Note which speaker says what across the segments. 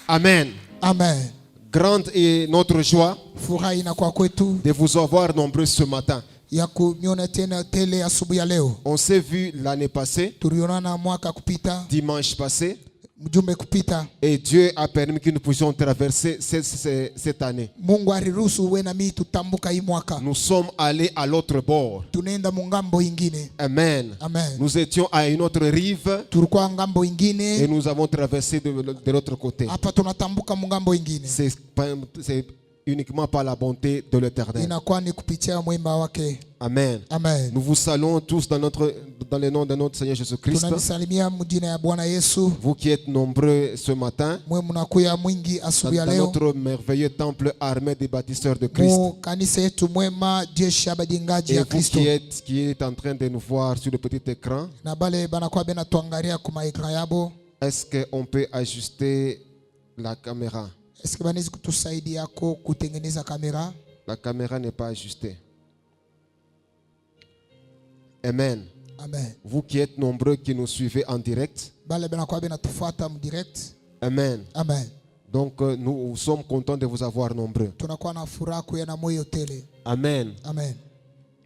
Speaker 1: Amen.
Speaker 2: Amen.
Speaker 1: Grande est notre joie
Speaker 2: Furaha inakuwa kwetu
Speaker 1: de vous avoir nombreux ce matin.
Speaker 2: ya kuniona tena tele asubuhi ya leo.
Speaker 1: On s'est vu l'année passée,
Speaker 2: Tulionana mwaka kupita,
Speaker 1: dimanche passé,
Speaker 2: mjumbe kupita.
Speaker 1: et Dieu a permis que nous puissions traverser cette année.
Speaker 2: Mungu aliruhusu wewe na mimi tutambuka hii mwaka.
Speaker 1: Nous sommes allés à l'autre bord.
Speaker 2: Tunaenda mungambo ingine.
Speaker 1: Amen.
Speaker 2: Amen.
Speaker 1: Nous étions à une autre rive
Speaker 2: Tulikuwa ngambo
Speaker 1: et
Speaker 2: ingine,
Speaker 1: nous avons traversé de l'autre côté.
Speaker 2: hapa tunatambuka mungambo ingine.
Speaker 1: C'est uniquement par la bonté de l'Éternel.
Speaker 2: Inakuwa ni kupitia mwema wake.
Speaker 1: Amen.
Speaker 2: Amen.
Speaker 1: Nous vous saluons tous dans le nom de notre Seigneur Jésus-Christ.
Speaker 2: Tunamisalimia mjina ya Bwana Yesu.
Speaker 1: Vous qui êtes nombreux ce matin
Speaker 2: Mwe mnakuya mwingi asubuhi ya
Speaker 1: dans
Speaker 2: leo.
Speaker 1: notre merveilleux temple armé des bâtisseurs de Christ.
Speaker 2: Mu kanisa yetu mwema jeshi ya bajengaji
Speaker 1: Et
Speaker 2: ya
Speaker 1: vous
Speaker 2: Kristo.
Speaker 1: qui êtes en train de nous voir sur le petit écran,
Speaker 2: Na bale banakuwa bena tuangalia kuma ekran yabo.
Speaker 1: est-ce qu'on peut ajuster la caméra?
Speaker 2: Est-ce que banaweza kutusaidia yako kutengeneza kamera?
Speaker 1: La caméra n'est pas ajustée. Amen.
Speaker 2: Amen.
Speaker 1: Vous qui êtes nombreux qui nous suivez en direct.
Speaker 2: Bale banakuwa bena tufuata mu direct.
Speaker 1: Amen.
Speaker 2: Amen.
Speaker 1: Donc nous sommes contents de vous avoir nombreux.
Speaker 2: Tunakuwa na furaha kuya na moyo tele.
Speaker 1: Amen.
Speaker 2: Amen.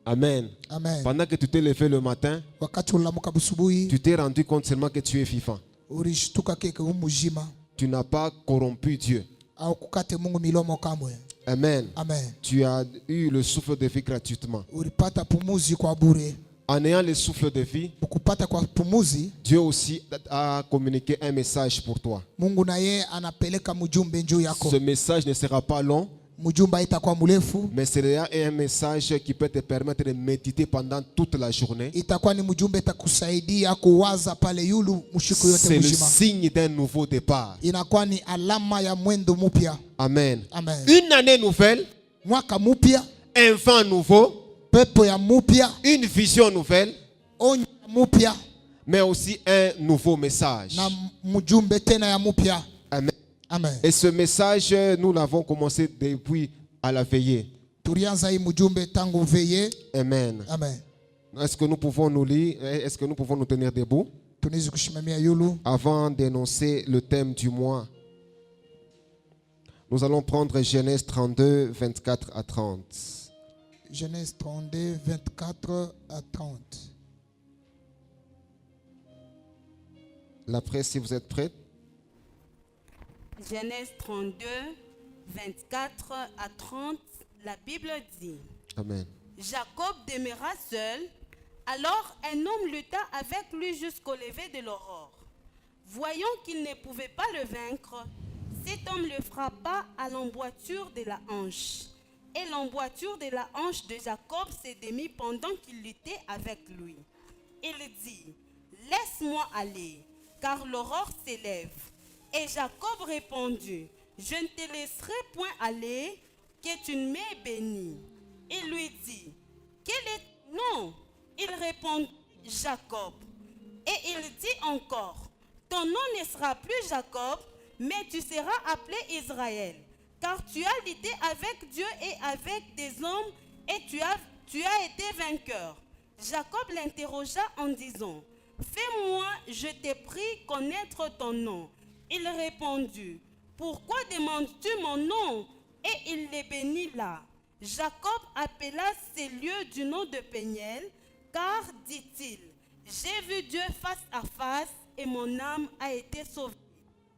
Speaker 1: Amen.
Speaker 2: Amen.
Speaker 1: Pendant que tu t'es levé le matin,
Speaker 2: Wakati ulamuka busubuhi,
Speaker 1: tu t'es rendu compte seulement que tu es vivant.
Speaker 2: ulishtuka keke umujima
Speaker 1: Tu n'as pas corrompu Dieu.
Speaker 2: au kukate Mungu milomo kamwe.
Speaker 1: Amen.
Speaker 2: Amen.
Speaker 1: Tu as eu le souffle de vie gratuitement.
Speaker 2: Ulipata pumuzi kwa bure.
Speaker 1: En ayant le souffle de vie,
Speaker 2: Ukupata kwa pumuzi,
Speaker 1: Dieu aussi a communiqué un message pour toi.
Speaker 2: Mungu na ye anapeleka mjumbe njoo yako.
Speaker 1: Ce message ne sera pas long,
Speaker 2: Mjumbe itakuwa mrefu,
Speaker 1: mais c'est un message qui peut te permettre de méditer pendant toute la journée.
Speaker 2: itakuwa ni mjumbe itakusaidia kuwaza pale yulu mshiku yote
Speaker 1: C'est le
Speaker 2: mzima.
Speaker 1: signe d'un nouveau départ.
Speaker 2: Inakuwa ni alama ya mwendo mpya.
Speaker 1: Amen.
Speaker 2: Amen.
Speaker 1: Une année nouvelle,
Speaker 2: Mwaka mpya,
Speaker 1: un vent nouveau,
Speaker 2: pepo ya mpya,
Speaker 1: une vision nouvelle,
Speaker 2: onyo mpya
Speaker 1: mais aussi un nouveau message.
Speaker 2: na mjumbe tena ya mpya.
Speaker 1: Amen.
Speaker 2: Amen.
Speaker 1: Et ce message, nous l'avons commencé depuis à la veillée.
Speaker 2: Tulianza hii mjumbe tangu veye.
Speaker 1: Amen.
Speaker 2: Amen.
Speaker 1: Est-ce que nous pouvons nous lire? Est-ce que nous pouvons nous tenir debout
Speaker 2: Tunaweza kushimamia yulu.
Speaker 1: avant d'énoncer le thème du mois? Nous allons prendre Genèse 32, 24 à 30.
Speaker 2: Genèse 32, 24 à 30.
Speaker 1: La presse, si vous êtes prêts.
Speaker 3: Genèse 32, 24 à 30, la Bible dit:
Speaker 1: Amen.
Speaker 3: Jacob demeura seul, alors un homme lutta avec lui jusqu'au lever de l'aurore. Voyant qu'il ne pouvait pas le vaincre, cet homme le frappa à l'emboîture de la hanche. Et l'emboîture de la hanche de Jacob se démit pendant qu'il luttait avec lui. Il dit: Laisse-moi aller, car l'aurore s'élève. Et Jacob répondit: Je ne te laisserai point aller, que tu ne m'aies béni. Il lui dit: Quel est ton nom? Il répondit: Jacob. Et il dit encore: Ton nom ne sera plus Jacob, mais tu seras appelé Israël, car tu as lutté avec Dieu et avec des hommes, et tu as été vainqueur. Jacob l'interrogea en disant: Fais-moi, je te prie, connaître ton nom. Il répondit: Pourquoi demandes-tu mon nom? Et il les bénit là. Jacob appela ces lieux du nom de Péniel, car, dit-il, j'ai vu Dieu face à face et mon âme a été sauvée.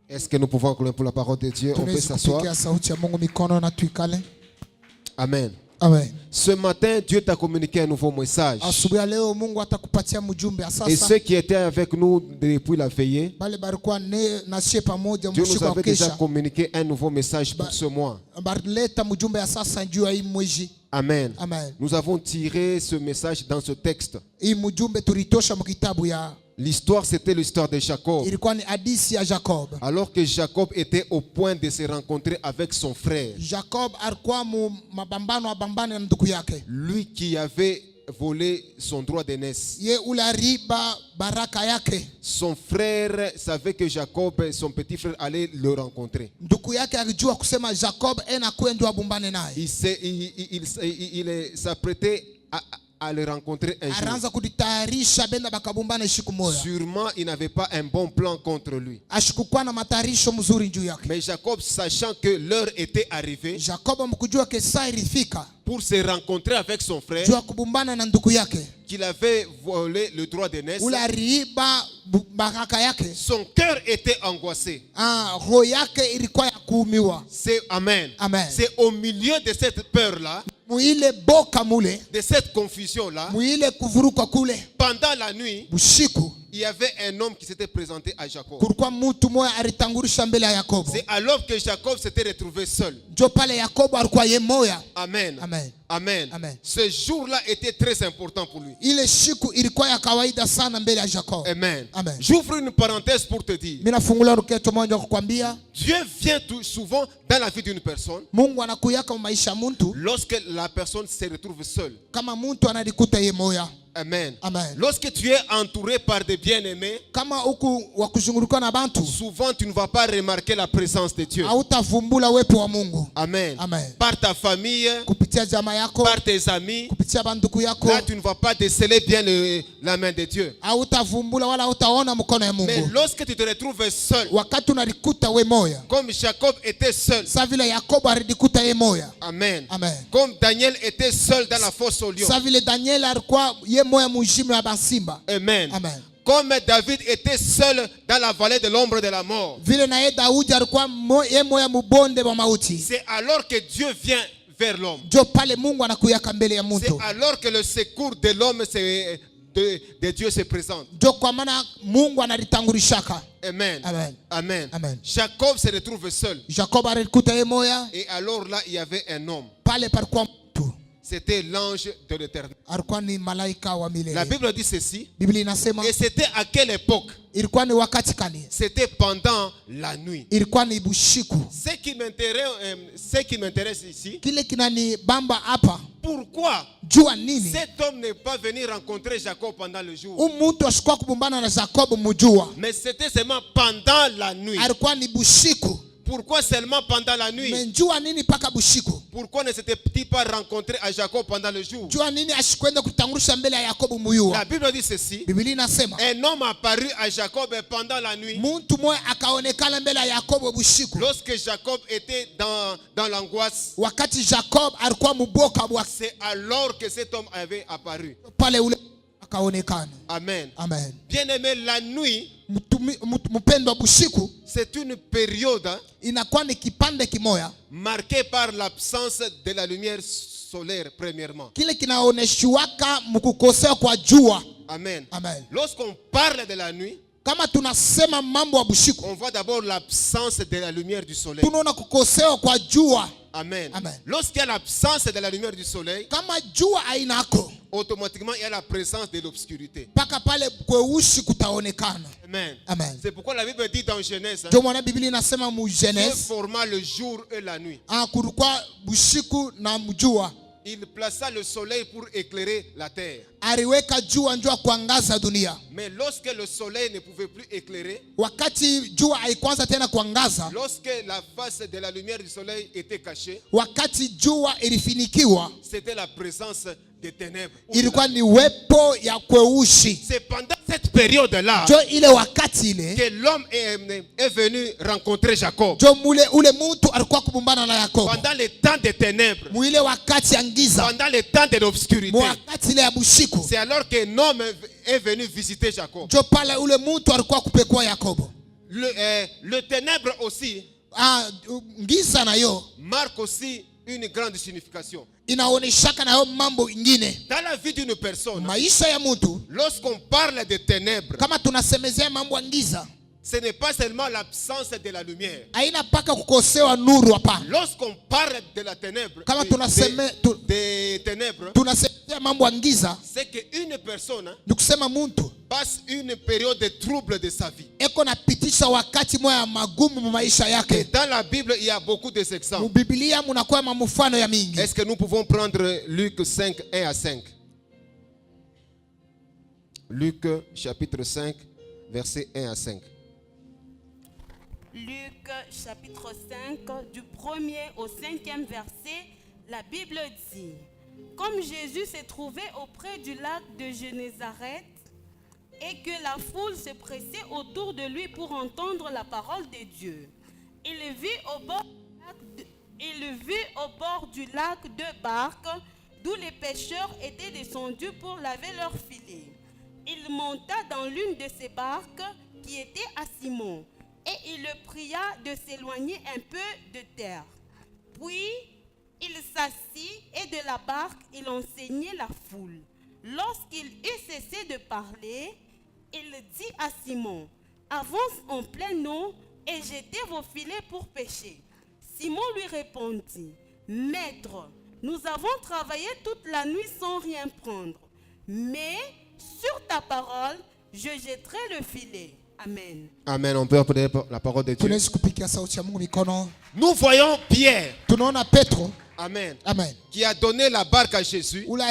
Speaker 1: Est-ce que nous pouvons acclamer pour la parole de Dieu? On peut
Speaker 2: Tunaweza
Speaker 1: s'asseoir.
Speaker 2: kupigia sauti ya Mungu mikono na tuikale.
Speaker 1: Amen.
Speaker 2: Amen.
Speaker 1: Ce matin, Dieu t'a communiqué un nouveau message.
Speaker 2: Asubuhi ya leo Mungu atakupatia mjumbe ya
Speaker 1: Et
Speaker 2: sasa.
Speaker 1: ceux qui étaient avec nous depuis la veillée,
Speaker 2: Bale barikuwa na sie pamoja
Speaker 1: Dieu nous
Speaker 2: mshiko wa
Speaker 1: avait déjà
Speaker 2: kesha.
Speaker 1: communiqué un nouveau message pour ce mois.
Speaker 2: Baleta mjumbe ya sasa juu ya hii mwezi.
Speaker 1: Amen.
Speaker 2: Amen.
Speaker 1: Nous avons tiré ce message dans ce texte.
Speaker 2: Hii mjumbe tulitosha mkitabu ya
Speaker 1: L'histoire, c'était l'histoire de Jacob.
Speaker 2: ilikuwa ni hadithi ya Jacob.
Speaker 1: Alors que Jacob était au point de se rencontrer avec son frère.
Speaker 2: Jacob alikuwa mabambano abambane na ndugu yake.
Speaker 1: Lui qui avait volé son droit d'aînesse.
Speaker 2: Ye ule riba baraka yake.
Speaker 1: Son frère savait que Jacob, son petit frère, allait le rencontrer.
Speaker 2: Ndugu yake alijua kusema Jacob ena kwenda abumbane naye.
Speaker 1: Il s'apprêtait à le rencontrer un jour.
Speaker 2: Aranza kujitayarisha benda bakabumbana siku moja.
Speaker 1: Sûrement, il n'avait pas un bon plan contre lui.
Speaker 2: Ashikukuwa na matayarisho mzuri juu yake.
Speaker 1: Mais Jacob, sachant que l'heure était arrivée
Speaker 2: Jacob mkujua ke saa ilifika
Speaker 1: pour se rencontrer avec son frère,
Speaker 2: juu ya kubumbana na ndugu yake.
Speaker 1: qu'il avait volé le droit d'aînesse,
Speaker 2: Ule aliiba baraka yake.
Speaker 1: son cœur était angoissé.
Speaker 2: Roho yake ilikuwa ya kuumiwa.
Speaker 1: C'est Amen.
Speaker 2: Amen.
Speaker 1: C'est au milieu de cette peur-là,
Speaker 2: Muile boka mule,
Speaker 1: de cette confusion-là,
Speaker 2: muile kuvuruka kule,
Speaker 1: pendant la nuit,
Speaker 2: bushiku
Speaker 1: il y avait un homme qui s'était présenté à Jacob.
Speaker 2: kulikuwa mtu moja alitangulisha mbele ya Yakobo.
Speaker 1: C'est alors que Jacob s'était retrouvé seul.
Speaker 2: Ndio pale Yakobo alikuwa yeye moya.
Speaker 1: Amen.
Speaker 2: Amen.
Speaker 1: Amen.
Speaker 2: Amen.
Speaker 1: Ce jour-là était très important pour lui.
Speaker 2: Ile siku ilikuwa ya kawaida sana mbele ya Jacob.
Speaker 1: Amen.
Speaker 2: Amen.
Speaker 1: J'ouvre une parenthèse pour te dire,
Speaker 2: Mimi nafungula ruketo moja kukwambia
Speaker 1: Dieu vient souvent dans la vie d'une personne
Speaker 2: Mungu anakuyaka maisha mtu
Speaker 1: lorsque la personne se retrouve seule.
Speaker 2: kama mtu analikuta yeye moya.
Speaker 1: Amen.
Speaker 2: Amen.
Speaker 1: Lorsque tu es entouré par des bien-aimés,
Speaker 2: Kama huku wakuzunguruka na bantu
Speaker 1: souvent tu ne vas pas remarquer la présence de Dieu.
Speaker 2: hautavumbula uwepo wa Mungu.
Speaker 1: Amen.
Speaker 2: Amen.
Speaker 1: Par ta famille,
Speaker 2: Kupitia jamaa yako,
Speaker 1: par tes amis,
Speaker 2: kupitia banduku yako,
Speaker 1: là tu ne vas pas déceler bien la main de Dieu.
Speaker 2: hautavumbula wala hautaona mkono ya
Speaker 1: Mais
Speaker 2: Mungu.
Speaker 1: lorsque tu te retrouves seul,
Speaker 2: Wakati unalikuta we moya,
Speaker 1: comme Jacob était seul,
Speaker 2: sa vile Yakobo alikuta ye moya.
Speaker 1: Amen.
Speaker 2: Amen.
Speaker 1: Comme Daniel était seul dans la fosse au lion,
Speaker 2: Sa vile Daniel alikuwa ye moya mujimi wa basimba.
Speaker 1: Amen.
Speaker 2: Amen.
Speaker 1: Comme David était seul dans la vallée de l'ombre de la mort,
Speaker 2: Vile na ye Daudi alikuwa ye moya mubonde wa mauti.
Speaker 1: c'est alors que Dieu vient vers l'homme.
Speaker 2: Ndio pale Mungu anakuyaka mbele ya
Speaker 1: C'est
Speaker 2: mtu.
Speaker 1: alors que le secours de l'homme de Dieu se présente.
Speaker 2: Ndio kwa maana Mungu analitangulishaka.
Speaker 1: Amen.
Speaker 2: Amen.
Speaker 1: Amen.
Speaker 2: Amen.
Speaker 1: Jacob se retrouve seul.
Speaker 2: Jacob alikuta ye moya,
Speaker 1: Et alors là, il y avait un homme.
Speaker 2: pale palikuwa mtu.
Speaker 1: C'était l'ange de l'Éternel.
Speaker 2: Alikuwa ni malaika wa
Speaker 1: La
Speaker 2: milele.
Speaker 1: Bible dit ceci.
Speaker 2: Biblia inasema
Speaker 1: Et c'était à quelle époque?
Speaker 2: ilikuwa ni wakati kani?
Speaker 1: C'était pendant la nuit.
Speaker 2: Ilikuwa ni bushiku.
Speaker 1: Ce qui m'intéresse ici,
Speaker 2: Kile kinanibamba hapa,
Speaker 1: pourquoi
Speaker 2: jua nini
Speaker 1: cet homme n'est pas venu rencontrer Jacob pendant le jour?
Speaker 2: mtu ashikuwa kubumbana na Jacob mujua,
Speaker 1: Mais c'était seulement pendant la nuit.
Speaker 2: alikuwa ni bushiku.
Speaker 1: Pourquoi seulement pendant la nuit?
Speaker 2: Menjua nini paka bushiku?
Speaker 1: Pourquoi ne s'était-il pas rencontré à Jacob pendant le jour?
Speaker 2: Jua nini ashikwenda kutangulisha mbele ya Yakobo muyua?
Speaker 1: La Bible dit ceci.
Speaker 2: Biblia inasema
Speaker 1: Un homme apparut à Jacob pendant la nuit.
Speaker 2: mtu mmoja akaonekana mbele ya Yakobo bushiku.
Speaker 1: Lorsque Jacob était dans l'angoisse,
Speaker 2: Wakati Jacob alikuwa muboka bwa,
Speaker 1: c'est alors que cet homme avait apparu.
Speaker 2: pale ule akaonekana.
Speaker 1: Amen.
Speaker 2: Amen.
Speaker 1: Bien-aimé, la nuit,
Speaker 2: Mpendwa, bushiku
Speaker 1: c'est une période
Speaker 2: inakuwa ni kipande kimoya
Speaker 1: marquée par l'absence de la lumière solaire, premièrement.
Speaker 2: kile kinaoneshiwaka mkukosea kwa jua.
Speaker 1: Amen.
Speaker 2: Amen.
Speaker 1: Lorsqu'on parle de la nuit,
Speaker 2: Kama tunasema mambo ya bushiku,
Speaker 1: on voit d'abord l'absence de la lumière du soleil.
Speaker 2: tunaona kukosewa kwa jua.
Speaker 1: Amen.
Speaker 2: Amen.
Speaker 1: Lorsqu'il y a l'absence de la lumière du soleil,
Speaker 2: Kama jua ainako,
Speaker 1: automatiquement il y a la présence de l'obscurité.
Speaker 2: paka pale kweushi kutaonekana.
Speaker 1: Amen.
Speaker 2: Amen.
Speaker 1: C'est pourquoi la Bible dit dans Genèse,
Speaker 2: Ndio maana Biblia inasema mu
Speaker 1: Dieu
Speaker 2: Genèse,
Speaker 1: forma le jour et la nuit.
Speaker 2: kulikuwa bushiku na mjua.
Speaker 1: Il plaça le soleil pour éclairer la terre.
Speaker 2: Aliweka jua njua kuangaza dunia.
Speaker 1: Mais lorsque le soleil ne pouvait plus éclairer,
Speaker 2: Wakati jua haikuanza tena kuangaza,
Speaker 1: lorsque la face de la lumière du soleil était cachée,
Speaker 2: wakati jua ilifinikiwa,
Speaker 1: c'était la présence des ténèbres.
Speaker 2: ilikuwa ni wepo ya kweushi.
Speaker 1: C'est pendant cette période-là
Speaker 2: Jo ile wakati ile,
Speaker 1: que l'homme est venu rencontrer Jacob.
Speaker 2: jo ule mtu alikuwa kubumbana na Yakobo.
Speaker 1: Pendant les temps des ténèbres,
Speaker 2: Muile wakati ya giza,
Speaker 1: pendant les temps de l'obscurité,
Speaker 2: wakati ile ya bushiku,
Speaker 1: c'est alors qu'un homme est venu visiter Jacob.
Speaker 2: jo pale ule mtu alikuwa kupekua Yakobo.
Speaker 1: Le ténèbre aussi
Speaker 2: Giza nayo
Speaker 1: marque aussi une grande signification.
Speaker 2: inaoneshaka nayo mambo ingine.
Speaker 1: Dans la vie d'une personne,
Speaker 2: Maisha ya mtu,
Speaker 1: lorsqu'on parle de ténèbres,
Speaker 2: kama tunasemezea mambo ya giza,
Speaker 1: ce n'est pas seulement l'absence de la lumière.
Speaker 2: haina paka kukosewa nuru, hapana.
Speaker 1: Lorsqu'on parle de la ténèbre,
Speaker 2: Kama
Speaker 1: des ténèbres,
Speaker 2: tunasemezea mambo ya giza,
Speaker 1: c'est qu'une personne
Speaker 2: ni kusema mtu
Speaker 1: passe une période de trouble de sa vie.
Speaker 2: eko napitisha wakati moya magumu mu maisha
Speaker 1: Et
Speaker 2: yake.
Speaker 1: dans la Bible, il y a beaucoup de exemples.
Speaker 2: Mu Biblia munakuwa mfano ya mingi.
Speaker 1: Est-ce que nous pouvons prendre Luc 5, 1 à 5? Luc chapitre 5, versets 1 à 5.
Speaker 3: Luc chapitre 5, du 1er au 5e verset, la Bible dit: comme Jésus se trouvait auprès du lac de Génézareth et que la foule se pressait autour de lui pour entendre la parole de Dieu, il vit au bord du lac deux barques d'où les pêcheurs étaient descendus pour laver leurs filets. Il monta dans l'une de ces barques qui était à Simon et il le pria de s'éloigner un peu de terre. Puis il s'assit et de la barque il enseignait la foule. Lorsqu'il eut cessé de parler, il dit à Simon, « Avance en pleine eau et jetez vos filets pour pêcher. » Simon lui répondit, « Maître, nous avons travaillé toute la nuit sans rien prendre, mais sur ta parole, je jetterai le filet. » Amen.
Speaker 1: Amen. On peut appeler la parole de Dieu.
Speaker 2: Tunaweza kupigia sauti ya Mungu mikono.
Speaker 1: Nous voyons Pierre.
Speaker 2: Tunaona Petro.
Speaker 1: Amen.
Speaker 2: Amen.
Speaker 1: Qui a donné la barque à Jésus
Speaker 2: Ule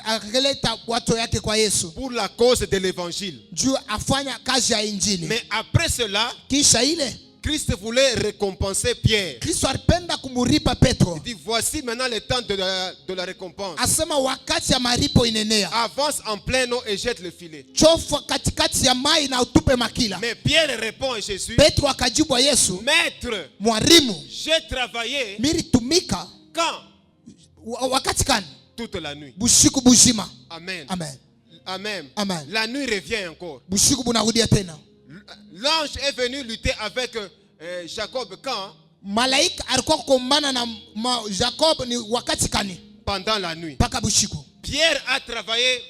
Speaker 2: alileta watu yake kwa Yesu
Speaker 1: pour la cause de l'évangile.
Speaker 2: juu afanya kazi ya injili.
Speaker 1: Mais après cela,
Speaker 2: Kisha ile
Speaker 1: Christ voulait récompenser Pierre.
Speaker 2: Kristo alipenda kumuripa Petro.
Speaker 1: Il dit, voici maintenant le temps de la récompense.
Speaker 2: Asema wakati ya maripo inenea.
Speaker 1: Avance en pleine eau et jette le filet.
Speaker 2: Chofa katikati ya mai na utupe makila.
Speaker 1: Mais Pierre répond à Jésus,
Speaker 2: Petro akajibu wa Yesu,
Speaker 1: Maître,
Speaker 2: mwalimu,
Speaker 1: j'ai travaillé
Speaker 2: miritumika
Speaker 1: quand?
Speaker 2: wakati gani?
Speaker 1: Toute la nuit.
Speaker 2: Bushiku buzima.
Speaker 1: Amen.
Speaker 2: Amen.
Speaker 1: Amen.
Speaker 2: Amen.
Speaker 1: La nuit revient encore.
Speaker 2: Bushiku bunarudia tena.
Speaker 1: L'ange est venu lutter avec Jacob quand?
Speaker 2: Malaika alikuwa kukombana na Jacob ni wakati kani?
Speaker 1: Pendant la nuit.
Speaker 2: Paka bushiku.
Speaker 1: Pierre a travaillé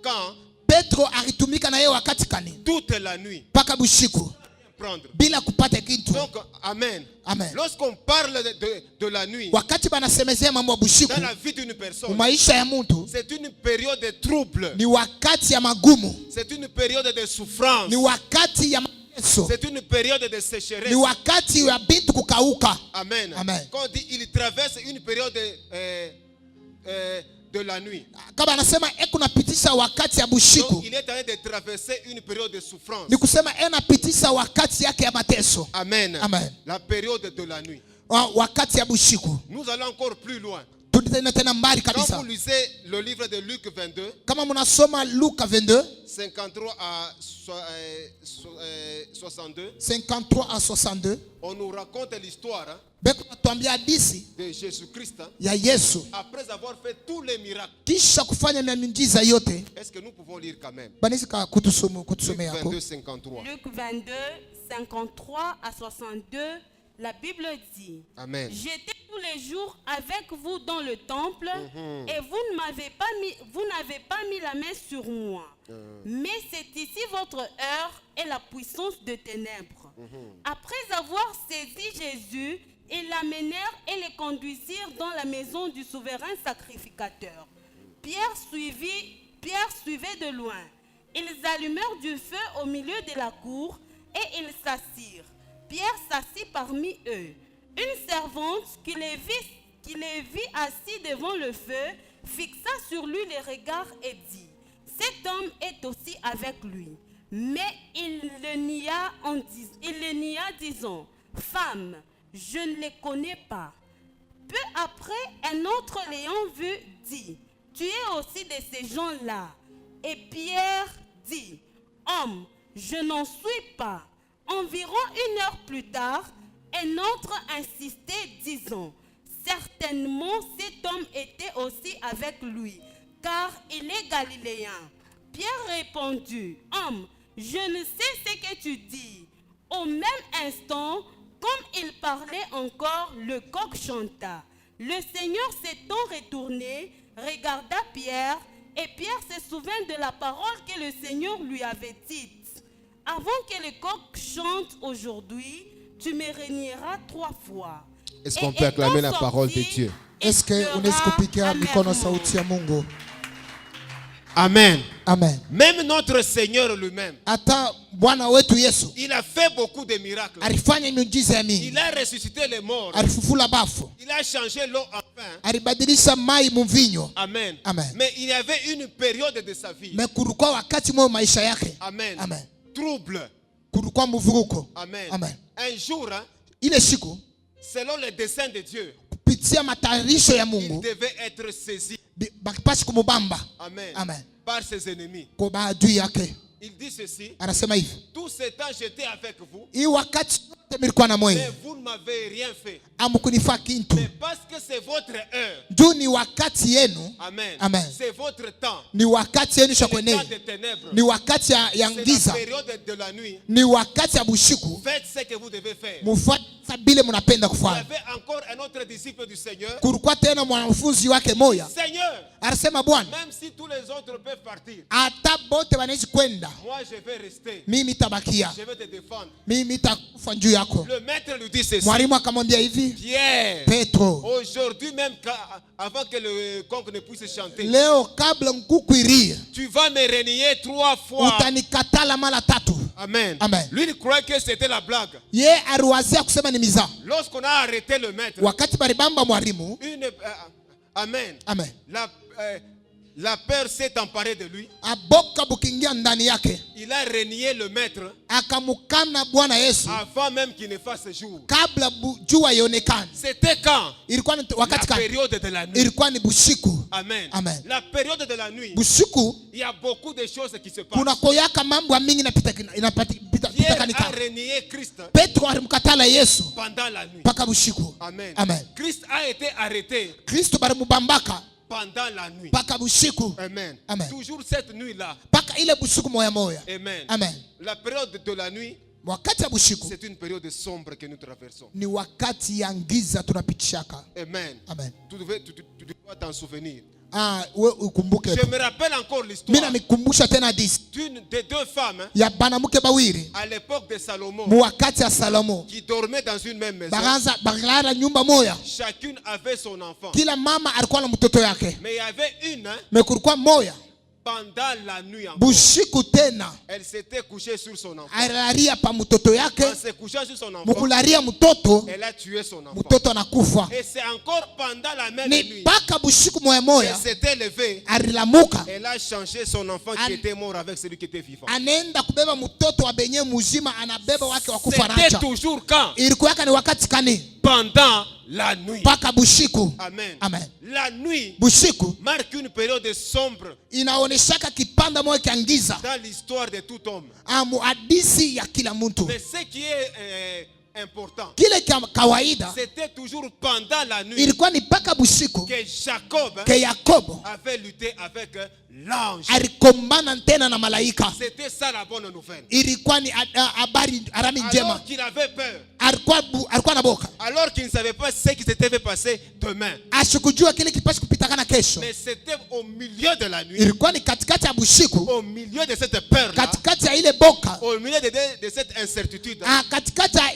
Speaker 1: quand?
Speaker 2: Petro alitumika na yeye wakati kani?
Speaker 1: Toute la nuit.
Speaker 2: Paka bushiku.
Speaker 1: Prendre.
Speaker 2: Bila kupata kitu.
Speaker 1: Donc, amen.
Speaker 2: Amen.
Speaker 1: Lorsqu'on parle de la nuit,
Speaker 2: wakati banasemezea mambo ya bushiku,
Speaker 1: dans la vie d'une personne,
Speaker 2: maisha ya mtu,
Speaker 1: c'est une période de trouble.
Speaker 2: ni wakati ya magumu.
Speaker 1: C'est une période de souffrance.
Speaker 2: Ni wakati ya mateso.
Speaker 1: C'est une période de sécheresse.
Speaker 2: Ni wakati ya vitu kukauka.
Speaker 1: Amen.
Speaker 2: Amen.
Speaker 1: Quand on dit il traverse une période de la nuit.
Speaker 2: Kama anasema napitisha wakati ya bushiku.
Speaker 1: Donc il est en train de traverser une période de souffrance.
Speaker 2: Ni kusema napitisha wakati yake ya mateso.
Speaker 1: Amen.
Speaker 2: Amen.
Speaker 1: La période de la nuit.
Speaker 2: Wakati ya bushiku.
Speaker 1: Nous allons encore plus loin.
Speaker 2: Tena mbali
Speaker 1: Quand
Speaker 2: kabisa.
Speaker 1: vous lisez le livre de Luc 22,
Speaker 2: kama mnasoma Luka 22,
Speaker 1: 53 à 62,
Speaker 2: 53 à 62,
Speaker 1: on nous raconte l'histoire
Speaker 2: beko natuambia hadithi
Speaker 1: de Jésus-Christ
Speaker 2: ya Yesu
Speaker 1: après avoir fait tous les miracles.
Speaker 2: kisha kufanya miujiza yote.
Speaker 1: Est-ce que nous pouvons lire quand même?
Speaker 2: Banisa kutusomea
Speaker 1: Luc
Speaker 2: yako.
Speaker 1: 22, 53.
Speaker 3: Luc 22, 53 à 62, la Bible dit,
Speaker 1: Amen.
Speaker 3: j'étais tous les jours avec vous dans le temple et vous n'avez pas mis la main sur moi. Mais c'est ici votre heure et la puissance de ténèbres. Après avoir saisi Jésus, ils l'amenèrent et le conduisirent dans la maison du souverain sacrificateur. Pierre suivait de loin. Ils allumèrent du feu au milieu de la cour et ils s'assirent. Pierre s'assit parmi eux. Une servante qui les vit assis devant le feu fixa sur lui les regards et dit, « Cet homme est aussi avec lui. » Mais il le nia disant, « Femme, je ne les connais pas. » Peu après, un autre l'ayant vu dit, « Tu es aussi de ces gens-là. » Et Pierre dit, « Homme, je n'en suis pas. » Environ 1 heure plus tard, un autre insistait, disant, « Certainement cet homme était aussi avec lui, car il est galiléen. » Pierre répondit, « Homme, je ne sais ce que tu dis. » Au même instant, comme il parlait encore, le coq chanta. Le Seigneur s'étant retourné, regarda Pierre, et Pierre se souvint de la parole que le Seigneur lui avait dite. Avant que le coq chante aujourd'hui, tu me régneras 3 fois.
Speaker 1: Est-ce qu'on peut acclamer la parole de Dieu?
Speaker 2: Est-ce que unaweza kupigia mikono sauti ya Mungu?
Speaker 1: Amen.
Speaker 2: Amen.
Speaker 1: Même notre Seigneur lui-même,
Speaker 2: Hata Bwana wetu Yesu
Speaker 1: il a fait beaucoup de miracles.
Speaker 2: alifanya miujiza ya mingi.
Speaker 1: Il a ressuscité les morts.
Speaker 2: Alifufula bafu.
Speaker 1: Il a changé l'eau en vin.
Speaker 2: Alibadilisha mai mvinyo.
Speaker 1: Amen.
Speaker 2: Amen.
Speaker 1: Mais il y avait une période de sa vie.
Speaker 2: Kulikuwa wakati mwa maisha yake.
Speaker 1: Amen.
Speaker 2: Amen.
Speaker 1: Trouble.
Speaker 2: Kulikuwa mvuruko.
Speaker 1: Amen.
Speaker 2: Amen.
Speaker 1: Un jour,
Speaker 2: Ile siku
Speaker 1: selon le dessein de Dieu,
Speaker 2: kupitia matayarisho ya
Speaker 1: il
Speaker 2: Mungu
Speaker 1: devait être saisi.
Speaker 2: bakipasi kumubamba.
Speaker 1: Amen.
Speaker 2: Amen.
Speaker 1: Par ses ennemis.
Speaker 2: Kwa maadui yake.
Speaker 1: Il dit ceci.
Speaker 2: Anasema hivi.
Speaker 1: Tout ce temps j'étais avec vous.
Speaker 2: Hii wakati yote nilikuwa na
Speaker 1: Mais
Speaker 2: mwenye.
Speaker 1: vous ne m'avez rien fait.
Speaker 2: Amukunifaa kintu.
Speaker 1: Mais parce que c'est votre heure.
Speaker 2: Juu ni wakati yenu.
Speaker 1: Amen.
Speaker 2: Amen.
Speaker 1: C'est votre temps.
Speaker 2: Ni wakati yenu
Speaker 1: C'est le
Speaker 2: shakweneye.
Speaker 1: temps des ténèbres.
Speaker 2: Ni wakati ya
Speaker 1: C'est la
Speaker 2: ngiza.
Speaker 1: période de la nuit.
Speaker 2: Ni wakati ya bushiku.
Speaker 1: Faites ce que vous devez faire.
Speaker 2: Mufata bile munapenda
Speaker 1: Il y
Speaker 2: kufanya.
Speaker 1: avait encore un autre disciple du Seigneur.
Speaker 2: Kulikuwa tena mwanafunzi wake moya.
Speaker 1: Seigneur,
Speaker 2: Anasema Bwana,
Speaker 1: même si tous les autres peuvent partir,
Speaker 2: hata bote wanaishi kwenda,
Speaker 1: moi je vais rester.
Speaker 2: mimi tabakia.
Speaker 1: Je vais te défendre.
Speaker 2: Mimi takufa juu yako.
Speaker 1: Le maître lui dit ceci.
Speaker 2: Mwalimu akamwambia hivi,
Speaker 1: Pierre,
Speaker 2: Petro,
Speaker 1: aujourd'hui même, avant que le conque ne puisse chanter,
Speaker 2: leo kabla nkuku irie,
Speaker 1: tu vas me renier 3 fois.
Speaker 2: utanikatala mara 3.
Speaker 1: Amen.
Speaker 2: Amen.
Speaker 1: Lui, il croyait que c'était la blague.
Speaker 2: Ye aliwazia kusema ni miza.
Speaker 1: Lorsqu'on a arrêté le maître,
Speaker 2: Wakati baribamba mwalimu,
Speaker 1: Amen.
Speaker 2: amen,
Speaker 1: La peur s'est emparée de lui.
Speaker 2: aboka bukingia ndani yake,
Speaker 1: Il a renié le maître
Speaker 2: akamukana Bwana Yesu
Speaker 1: avant même qu'il ne fasse jour.
Speaker 2: kabla jua ionekane.
Speaker 1: C'était quand?
Speaker 2: Ilikuwa ni
Speaker 1: La
Speaker 2: wakati gani?
Speaker 1: période de la nuit.
Speaker 2: Ilikuwa ni bushiku.
Speaker 1: Amen.
Speaker 2: Amen.
Speaker 1: La période de la nuit,
Speaker 2: Bushiku
Speaker 1: il y a beaucoup de choses qui se passent.
Speaker 2: kuna koyaka mambo mingi
Speaker 1: Pierre a
Speaker 2: inapita.
Speaker 1: renié Christ
Speaker 2: Petro alimkatala Yesu
Speaker 1: pendant la nuit.
Speaker 2: mpaka bushiku.
Speaker 1: Amen.
Speaker 2: Amen.
Speaker 1: Christ a été arrêté
Speaker 2: Kristo balimubambaka
Speaker 1: pendant la nuit.
Speaker 2: mpaka bushiku.
Speaker 1: Amen.
Speaker 2: Amen.
Speaker 1: Toujours cette nuit-là.
Speaker 2: Mpaka ile bushiku moya moya.
Speaker 1: Amen.
Speaker 2: Amen.
Speaker 1: La période de la nuit,
Speaker 2: Wakati ya bushiku
Speaker 1: c'est une période sombre que nous traversons.
Speaker 2: ni wakati ya giza tunapitishaka.
Speaker 1: Amen.
Speaker 2: Amen.
Speaker 1: Tu dois t'en souvenir.
Speaker 2: We ukumbuke.
Speaker 1: Je me rappelle encore
Speaker 2: Mimi
Speaker 1: l'histoire
Speaker 2: namikumbusha tena hadithi
Speaker 1: d'une des 2 femmes
Speaker 2: ya banamuke bawiri
Speaker 1: à l'époque de Salomon
Speaker 2: mu wakati ya Salomo.
Speaker 1: qui dormaient dans une même maison.
Speaker 2: Bakaanza bakalala nyumba moya.
Speaker 1: Chacune avait son enfant.
Speaker 2: Kila mama alikuwa na mtoto yake.
Speaker 1: Mais il y avait une,
Speaker 2: Me kulikuwa moya
Speaker 1: pendant la nuit encore,
Speaker 2: bushiku tena
Speaker 1: elle s'était couchée sur son enfant.
Speaker 2: alilalia pa mtoto yake.
Speaker 1: En se couchant sur son enfant,
Speaker 2: Mukulalia mtoto,
Speaker 1: elle a tué son enfant.
Speaker 2: mtoto anakufa.
Speaker 1: Et c'est encore pendant la même
Speaker 2: Ni
Speaker 1: nuit
Speaker 2: mpaka bushiku moya moya
Speaker 1: qu'elle s'était levée.
Speaker 2: alilamuka,
Speaker 1: Elle a changé son enfant qui était mort avec celui qui était vivant.
Speaker 2: anaenda kubeba mtoto wa benye muzima, anabeba wake wa kufa
Speaker 1: C'était
Speaker 2: racha.
Speaker 1: toujours quand?
Speaker 2: Ilikuwa yaka ni wakati kani?
Speaker 1: Pendant la nuit.
Speaker 2: Mpaka bushiku.
Speaker 1: Amen.
Speaker 2: Amen.
Speaker 1: La nuit
Speaker 2: Bushiku
Speaker 1: marque une période sombre
Speaker 2: inaoneshaka kipanda moja kiangiza
Speaker 1: dans l'histoire de tout homme.
Speaker 2: amu hadisi ya kila mtu.
Speaker 1: Mais ce qui est important,
Speaker 2: Kile kawaida
Speaker 1: c'était toujours pendant la nuit
Speaker 2: ilikuwa ni mpaka bushiku
Speaker 1: que Jacob
Speaker 2: ke Yakobo
Speaker 1: avait lutté avec l'ange.
Speaker 2: alikombana tena na malaika.
Speaker 1: C'était ça la bonne nouvelle.
Speaker 2: Ilikuwa ni habari arami njema.
Speaker 1: Alors qu'il avait peur,
Speaker 2: Alikuwa na boka,
Speaker 1: alors qu'il ne savait pas ce qui s'était fait passer demain.
Speaker 2: ashikujua kile kipashi kupitakana kesho.
Speaker 1: Mais c'était au milieu de la nuit,
Speaker 2: Ilikuwa ni katikati ya bushiku,
Speaker 1: au milieu de cette peur-là,
Speaker 2: katikati ya ile boka,
Speaker 1: au milieu de cette incertitude,
Speaker 2: katikati ya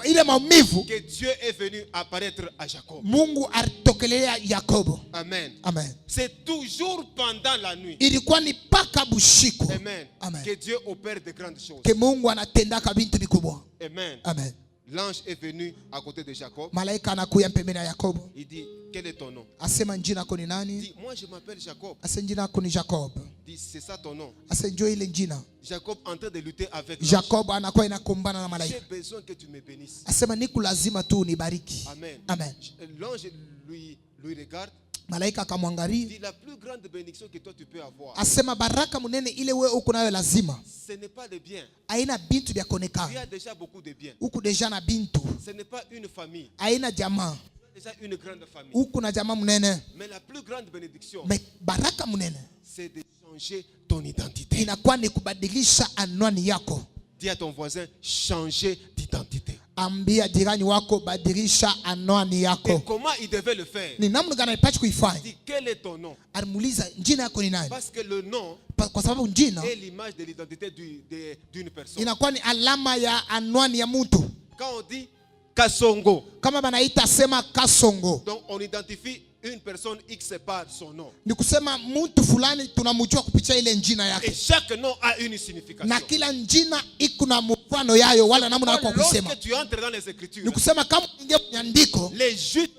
Speaker 2: ile maumivu,
Speaker 1: que Dieu est venu apparaître à Jacob.
Speaker 2: Mungu alitokelea Yakobo.
Speaker 1: Amen.
Speaker 2: Amen.
Speaker 1: C'est toujours pendant la nuit,
Speaker 2: Ilikuwa ni paka bushiku.
Speaker 1: amen,
Speaker 2: Amen.
Speaker 1: que Dieu opère de grandes choses.
Speaker 2: Ke Mungu anatendaka bintu vikubwa.
Speaker 1: Amen.
Speaker 2: Amen.
Speaker 1: L'ange est venu à côté de Jacob.
Speaker 2: Malaika anakuya pembeni ya Yakobo.
Speaker 1: Il dit, quel est ton nom?
Speaker 2: Asema njina yako ni
Speaker 1: Il
Speaker 2: nani?
Speaker 1: dit, moi je m'appelle Jacob.
Speaker 2: Ase njina yako ni Jacob.
Speaker 1: Il dit, c'est ça ton nom.
Speaker 2: Ase njoo ile njina.
Speaker 1: Jacob en train de lutter avec l'ange.
Speaker 2: Jacob anakuwa inakumbana na malaika.
Speaker 1: J'ai besoin que tu me bénisses.
Speaker 2: Asema niku lazima tu unibariki.
Speaker 1: Amen.
Speaker 2: Amen.
Speaker 1: L'ange lui regarde.
Speaker 2: Malaika
Speaker 1: Il
Speaker 2: akamwangalia.
Speaker 1: dit, la plus grande bénédiction que toi tu peux avoir,
Speaker 2: Asema baraka munene ile wewe uko nayo lazima.
Speaker 1: ce n'est pas le bien.
Speaker 2: Aina bintu vya
Speaker 1: Tu
Speaker 2: kuonekana.
Speaker 1: as déjà beaucoup de bien.
Speaker 2: Huku deja na bintu.
Speaker 1: Ce n'est pas une famille.
Speaker 2: Aina jamaa.
Speaker 1: Déjà une grande famille.
Speaker 2: Huku na jamaa munene.
Speaker 1: Mais la plus grande bénédiction,
Speaker 2: Me baraka munene
Speaker 1: c'est de changer ton identité.
Speaker 2: inakuwa ni kubadilisha anwani yako.
Speaker 1: Dis à ton voisin, changer d'identité.
Speaker 2: Ambia jirani wako badilisha anwani
Speaker 1: Et
Speaker 2: yako.
Speaker 1: comment il devait le faire?
Speaker 2: Ni namna gani anapaswa
Speaker 1: Il
Speaker 2: kuifanya?
Speaker 1: dit, quel est ton nom?
Speaker 2: Alimuuliza njina yako ni nani?
Speaker 1: Parce que le nom
Speaker 2: Kwa sababu njina
Speaker 1: est l'image de l'identité d'une personne.
Speaker 2: inakuwa ni alama ya anwani ya mtu.
Speaker 1: Quand on dit Kasongo,
Speaker 2: Kama banaita sema Kasongo,
Speaker 1: donc on identifie une personne X par son nom.
Speaker 2: ni kusema mtu fulani tunamjua kupitia ile njina
Speaker 1: Et
Speaker 2: yake,
Speaker 1: chaque nom a une signification.
Speaker 2: na kila njina iko na mfano yayo wala namna yako kusema.
Speaker 1: Lorsque tu entres dans les Écritures,
Speaker 2: Ni kusema kama ingia kwenye andiko,
Speaker 1: les Juifs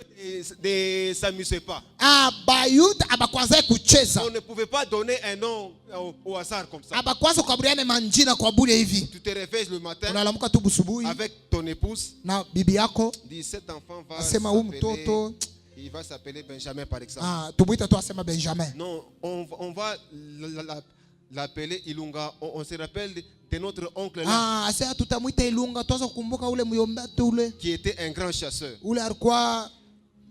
Speaker 1: ne s'amusaient pas.
Speaker 2: abayuda abakwanza kucheza,
Speaker 1: On ne pouvait pas donner un nom au hasard comme ça.
Speaker 2: abakwanza kukaburiane manjina kwa bure hivi.
Speaker 1: Tu te réveilles le matin
Speaker 2: Unalamuka tu busubuhi
Speaker 1: avec ton épouse,
Speaker 2: na bibi yako,
Speaker 1: dis cet enfant va
Speaker 2: asema huyu
Speaker 1: s'appeler
Speaker 2: mtoto
Speaker 1: Il va s'appeler Benjamin par exemple.
Speaker 2: Tumuita tu asema Benjamin.
Speaker 1: Non, on va l'appeler Ilunga. On se rappelle de notre oncle là,
Speaker 2: Asa tutamuita Ilunga, tuanza kukumbuka ule myombati ule.
Speaker 1: qui était un grand chasseur.
Speaker 2: Ule alikuwa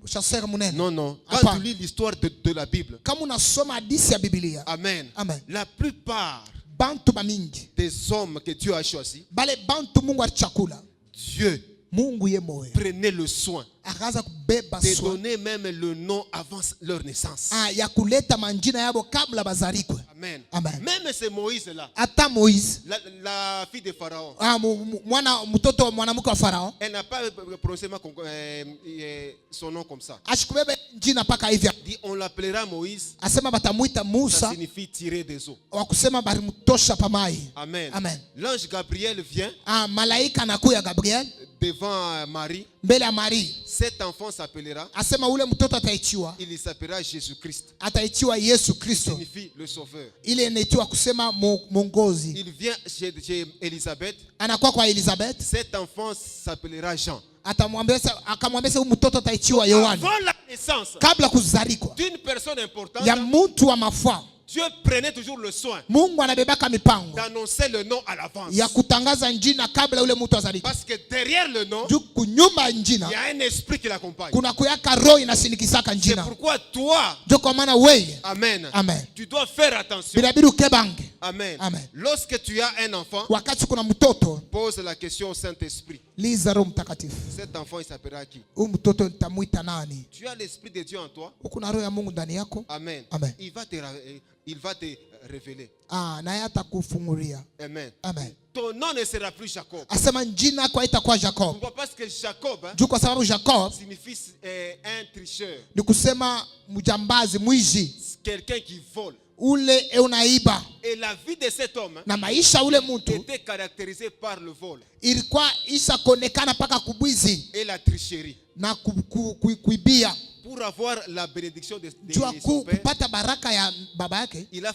Speaker 2: chasseur munene.
Speaker 1: Non, non. Quand
Speaker 2: Apa.
Speaker 1: tu lis l'histoire de la Bible,
Speaker 2: Kama unasoma hadithi ya Biblia,
Speaker 1: Amen.
Speaker 2: Amen.
Speaker 1: La plupart
Speaker 2: bantu bamingi,
Speaker 1: des hommes que Dieu a choisis,
Speaker 2: bale bantu Mungu alichakula,
Speaker 1: Dieu
Speaker 2: Mungu ye moyo
Speaker 1: prenait le soin
Speaker 2: akaanza kubeba
Speaker 1: de
Speaker 2: soin
Speaker 1: donner même le nom avant leur naissance.
Speaker 2: ya kuleta manjina yabo kabla bazarikwe.
Speaker 1: Amen.
Speaker 2: Amen.
Speaker 1: Même c'est Moïse là,
Speaker 2: Hata Moïse,
Speaker 1: la fille de Pharaon,
Speaker 2: mtoto wa mwanamke wa Farao,
Speaker 1: elle n'a pas prononcé son nom comme ça.
Speaker 2: ashikubebe jina paka hivi.
Speaker 1: Il dit, on l'appellera Moïse,
Speaker 2: Asema batamuita
Speaker 1: ça
Speaker 2: Musa,
Speaker 1: signifie tirer des eaux.
Speaker 2: wa kusema barimtosha pamai.
Speaker 1: Amen.
Speaker 2: Amen.
Speaker 1: L'ange Gabriel vient
Speaker 2: Malaika anakuya Gabriel
Speaker 1: devant Marie.
Speaker 2: mbele ya Maria.
Speaker 1: Cet enfant s'appellera,
Speaker 2: Asema ule mtoto ataitiwa,
Speaker 1: il s'appellera Jésus-Christ.
Speaker 2: ataitiwa Yesu Kristo.
Speaker 1: Signifie le sauveur.
Speaker 2: Ile inaitiwa kusema mwongozi.
Speaker 1: Il vient chez Élisabeth.
Speaker 2: Anakuwa kwa Elizabeth,
Speaker 1: Cet enfant s'appellera Jean.
Speaker 2: akamwambia huyu mtoto ataitiwa Yohana.
Speaker 1: Avant la naissance
Speaker 2: Kabla kuzarikwa
Speaker 1: d'une personne importante,
Speaker 2: ya mtu wa mafua,
Speaker 1: Dieu prenait toujours le soin
Speaker 2: Mungu anabebaka mipango
Speaker 1: d'annoncer le nom à l'avance.
Speaker 2: ya kutangaza njina kabla ule mtu azarikwe.
Speaker 1: Parce que derrière le nom,
Speaker 2: Juu kunyuma ya
Speaker 1: il
Speaker 2: njina
Speaker 1: y a un esprit qui l'accompagne.
Speaker 2: kuna kuyaka roho inasinikisaka
Speaker 1: C'est
Speaker 2: njina.
Speaker 1: pourquoi toi,
Speaker 2: Ndio kwa maana wewe,
Speaker 1: Amen,
Speaker 2: Amen,
Speaker 1: tu dois faire attention.
Speaker 2: bilabidi ukebange.
Speaker 1: Amen.
Speaker 2: Amen.
Speaker 1: Lorsque tu as un enfant,
Speaker 2: Wakati kuna mtoto,
Speaker 1: pose la question au Saint-Esprit.
Speaker 2: liza Roho Mtakatifu,
Speaker 1: Cet enfant, il s'appellera qui?
Speaker 2: huyu mtoto nitamuita nani?
Speaker 1: Tu as l'Esprit de Dieu en toi.
Speaker 2: Kuna roho ya Mungu ndani yako.
Speaker 1: Amen.
Speaker 2: Amen.
Speaker 1: Il va te révéler.
Speaker 2: Naye atakufungulia.
Speaker 1: Amen.
Speaker 2: Amen.
Speaker 1: Ton nom ne sera plus Jacob.
Speaker 2: Asema njina yako haitakuwa Jacob.
Speaker 1: Pourquoi? Parce que Jacob
Speaker 2: Juu kwa sababu Jacob
Speaker 1: signifie un tricheur.
Speaker 2: ni kusema mjambazi, mwizi,
Speaker 1: Quelqu'un qui vole.
Speaker 2: ule unaiba.
Speaker 1: Et la vie de cet homme
Speaker 2: Na maisha ule mtu
Speaker 1: était caractérisée par le vol
Speaker 2: ilikuwa isha konekana paka kubwizi
Speaker 1: et la tricherie.
Speaker 2: na kuibia.
Speaker 1: Pour avoir la bénédiction de
Speaker 2: Jua
Speaker 1: son père,
Speaker 2: kupata baraka ya baba yake,
Speaker 1: il a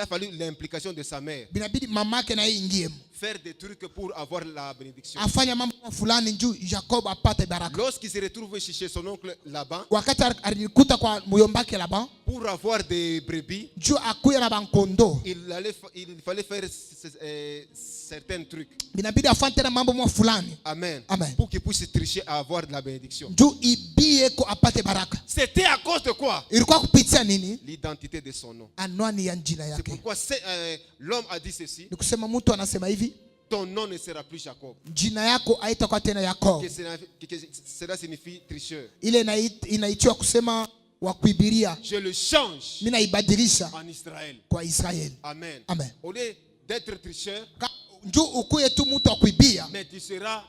Speaker 1: fallu l'implication de sa mère.
Speaker 2: binabidi mamake na yeye ingie
Speaker 1: Faire des trucs pour avoir la bénédiction.
Speaker 2: afanya mambo fulani juu Jacob apate baraka.
Speaker 1: Lorsqu'il se retrouve chez son oncle Laban,
Speaker 2: Wakati alikuta kwa muyombake Laban,
Speaker 1: pour avoir des brebis,
Speaker 2: juu akuya na bankondo,
Speaker 1: il fallait faire certains trucs.
Speaker 2: binabidi afanye tena mambo mwa fulani.
Speaker 1: Amen.
Speaker 2: Amen.
Speaker 1: Pour qu'il puisse tricher à avoir de la bénédiction.
Speaker 2: Juu ibie ko apate baraka.
Speaker 1: C'était à cause de quoi?
Speaker 2: Ilikuwa kupitia nini?
Speaker 1: L'identité de son nom.
Speaker 2: Anwani ya jina
Speaker 1: C'est
Speaker 2: yake.
Speaker 1: pourquoi l'homme a dit ceci.
Speaker 2: Ni kusema mtu anasema hivi,
Speaker 1: Ton nom ne sera plus Jacob.
Speaker 2: jina yako haitakuwa tena Yakob.
Speaker 1: Que cela signifie tricheur.
Speaker 2: Ile inaitiwa kusema wa kuibiria.
Speaker 1: Je le change
Speaker 2: Mimi naibadilisha
Speaker 1: en Israël.
Speaker 2: kwa Israeli.
Speaker 1: Amen.
Speaker 2: Amen.
Speaker 1: Au lieu d'être tricheur,
Speaker 2: Njoo ukuye tu mtu wa kuibia,
Speaker 1: mais tu seras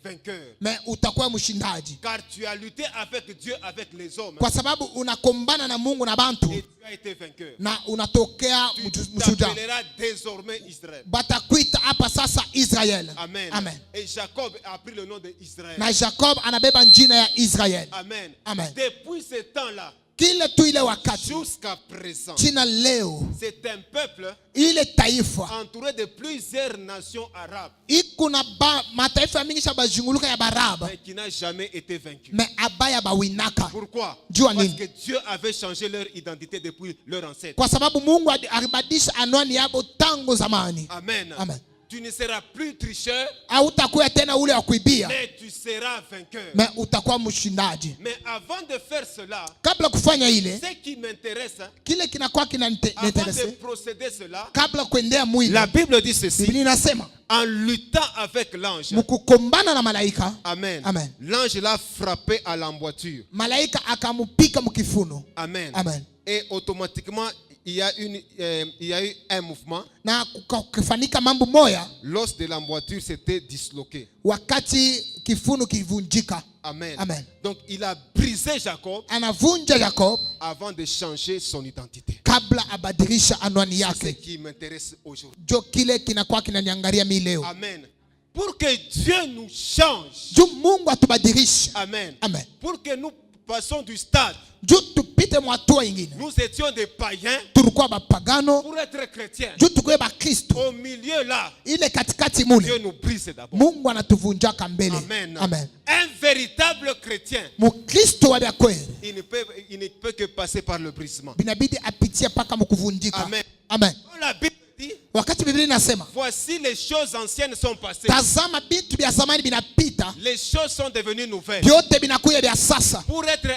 Speaker 1: vainqueur.
Speaker 2: me utakuwa mshindaji.
Speaker 1: Car tu as lutté avec Dieu, avec les hommes.
Speaker 2: Kwa sababu unakombana na Mungu na bantu
Speaker 1: Et tu as été vainqueur.
Speaker 2: na unatokea
Speaker 1: Tu
Speaker 2: mshujaa.
Speaker 1: t'appelleras désormais Israël.
Speaker 2: Batakuita hapa sasa Israel.
Speaker 1: Amen.
Speaker 2: Amen.
Speaker 1: Et Jacob a pris le nom d'Israël.
Speaker 2: Na Jacob anabeba jina ya Israel.
Speaker 1: Amen.
Speaker 2: Amen.
Speaker 1: Depuis ce temps-là,
Speaker 2: Kile tu ile wakati
Speaker 1: jusqu'à présent,
Speaker 2: jina leo,
Speaker 1: c'est un peuple
Speaker 2: ile taifa
Speaker 1: entouré de plusieurs nations arabes,
Speaker 2: ikuna mataifa mingi shabazunguluka ya baraba,
Speaker 1: mais qui n'a jamais été vaincu.
Speaker 2: me abaya bawinaka.
Speaker 1: Pourquoi?
Speaker 2: Jua
Speaker 1: Parce
Speaker 2: nini?
Speaker 1: que Dieu avait changé leur identité depuis leur ancêtre.
Speaker 2: Kwa sababu Mungu alibadilisha anwani yabo tangu zamani.
Speaker 1: Amen.
Speaker 2: Amen.
Speaker 1: Tu ne seras plus tricheur,
Speaker 2: Hautakuwa tena ule wa kuibia,
Speaker 1: mais tu seras vainqueur.
Speaker 2: me utakuwa mshindaji.
Speaker 1: Mais avant de faire cela,
Speaker 2: Kabla kufanya ile,
Speaker 1: ce qui m'intéresse,
Speaker 2: kile kinakuwa
Speaker 1: avant de
Speaker 2: kinaniterese,
Speaker 1: procéder cela,
Speaker 2: kabla kuendea mwili,
Speaker 1: la Bible dit ceci,
Speaker 2: Biblia inasema
Speaker 1: en luttant avec l'ange.
Speaker 2: mkukombana na malaika.
Speaker 1: Amen.
Speaker 2: Amen.
Speaker 1: L'ange l'a frappé à l'emboîture.
Speaker 2: Malaika akamupika mkifuno.
Speaker 1: Amen.
Speaker 2: Amen.
Speaker 1: Et automatiquement, il y a eu un mouvement.
Speaker 2: Na kukafanika mambo moya
Speaker 1: L'os de l'emboîture s'était disloqué.
Speaker 2: wakati kifuno kivunjika.
Speaker 1: Amen.
Speaker 2: Amen.
Speaker 1: Donc il a brisé Jacob
Speaker 2: Anavunja Jacob
Speaker 1: avant de changer son identité.
Speaker 2: kabla abadilisha anwani
Speaker 1: C'est ce
Speaker 2: yake.
Speaker 1: qui m'intéresse aujourd'hui.
Speaker 2: Jo kile kinakuwa kinaniangalia mimi leo.
Speaker 1: Amen. Pour que Dieu nous change.
Speaker 2: Juu Mungu atubadilishe.
Speaker 1: Amen.
Speaker 2: Amen.
Speaker 1: Pour que nous passons du stade.
Speaker 2: juu tupite mwatua ingine.
Speaker 1: Nous étions des païens
Speaker 2: Tulikuwa bapagano
Speaker 1: pour être chrétiens.
Speaker 2: juu tukuwe bakristo.
Speaker 1: Au milieu là,
Speaker 2: Ile katikati mule
Speaker 1: Dieu nous brise d'abord.
Speaker 2: Mungu anatuvunjaka mbele.
Speaker 1: Amen.
Speaker 2: Amen.
Speaker 1: Un véritable chrétien,
Speaker 2: Mukristo wa kweli
Speaker 1: il ne peut que passer par le brisement.
Speaker 2: binabidi apitie paka mkuvunjika.
Speaker 1: Amen.
Speaker 2: Amen.
Speaker 1: Quand la Bible dit,
Speaker 2: Wakati Biblia inasema
Speaker 1: voici les choses anciennes sont passées.
Speaker 2: tazama bitu vya zamani binapita,
Speaker 1: Les choses sont devenues nouvelles.
Speaker 2: vyote binakuya vya sasa.
Speaker 1: Pour être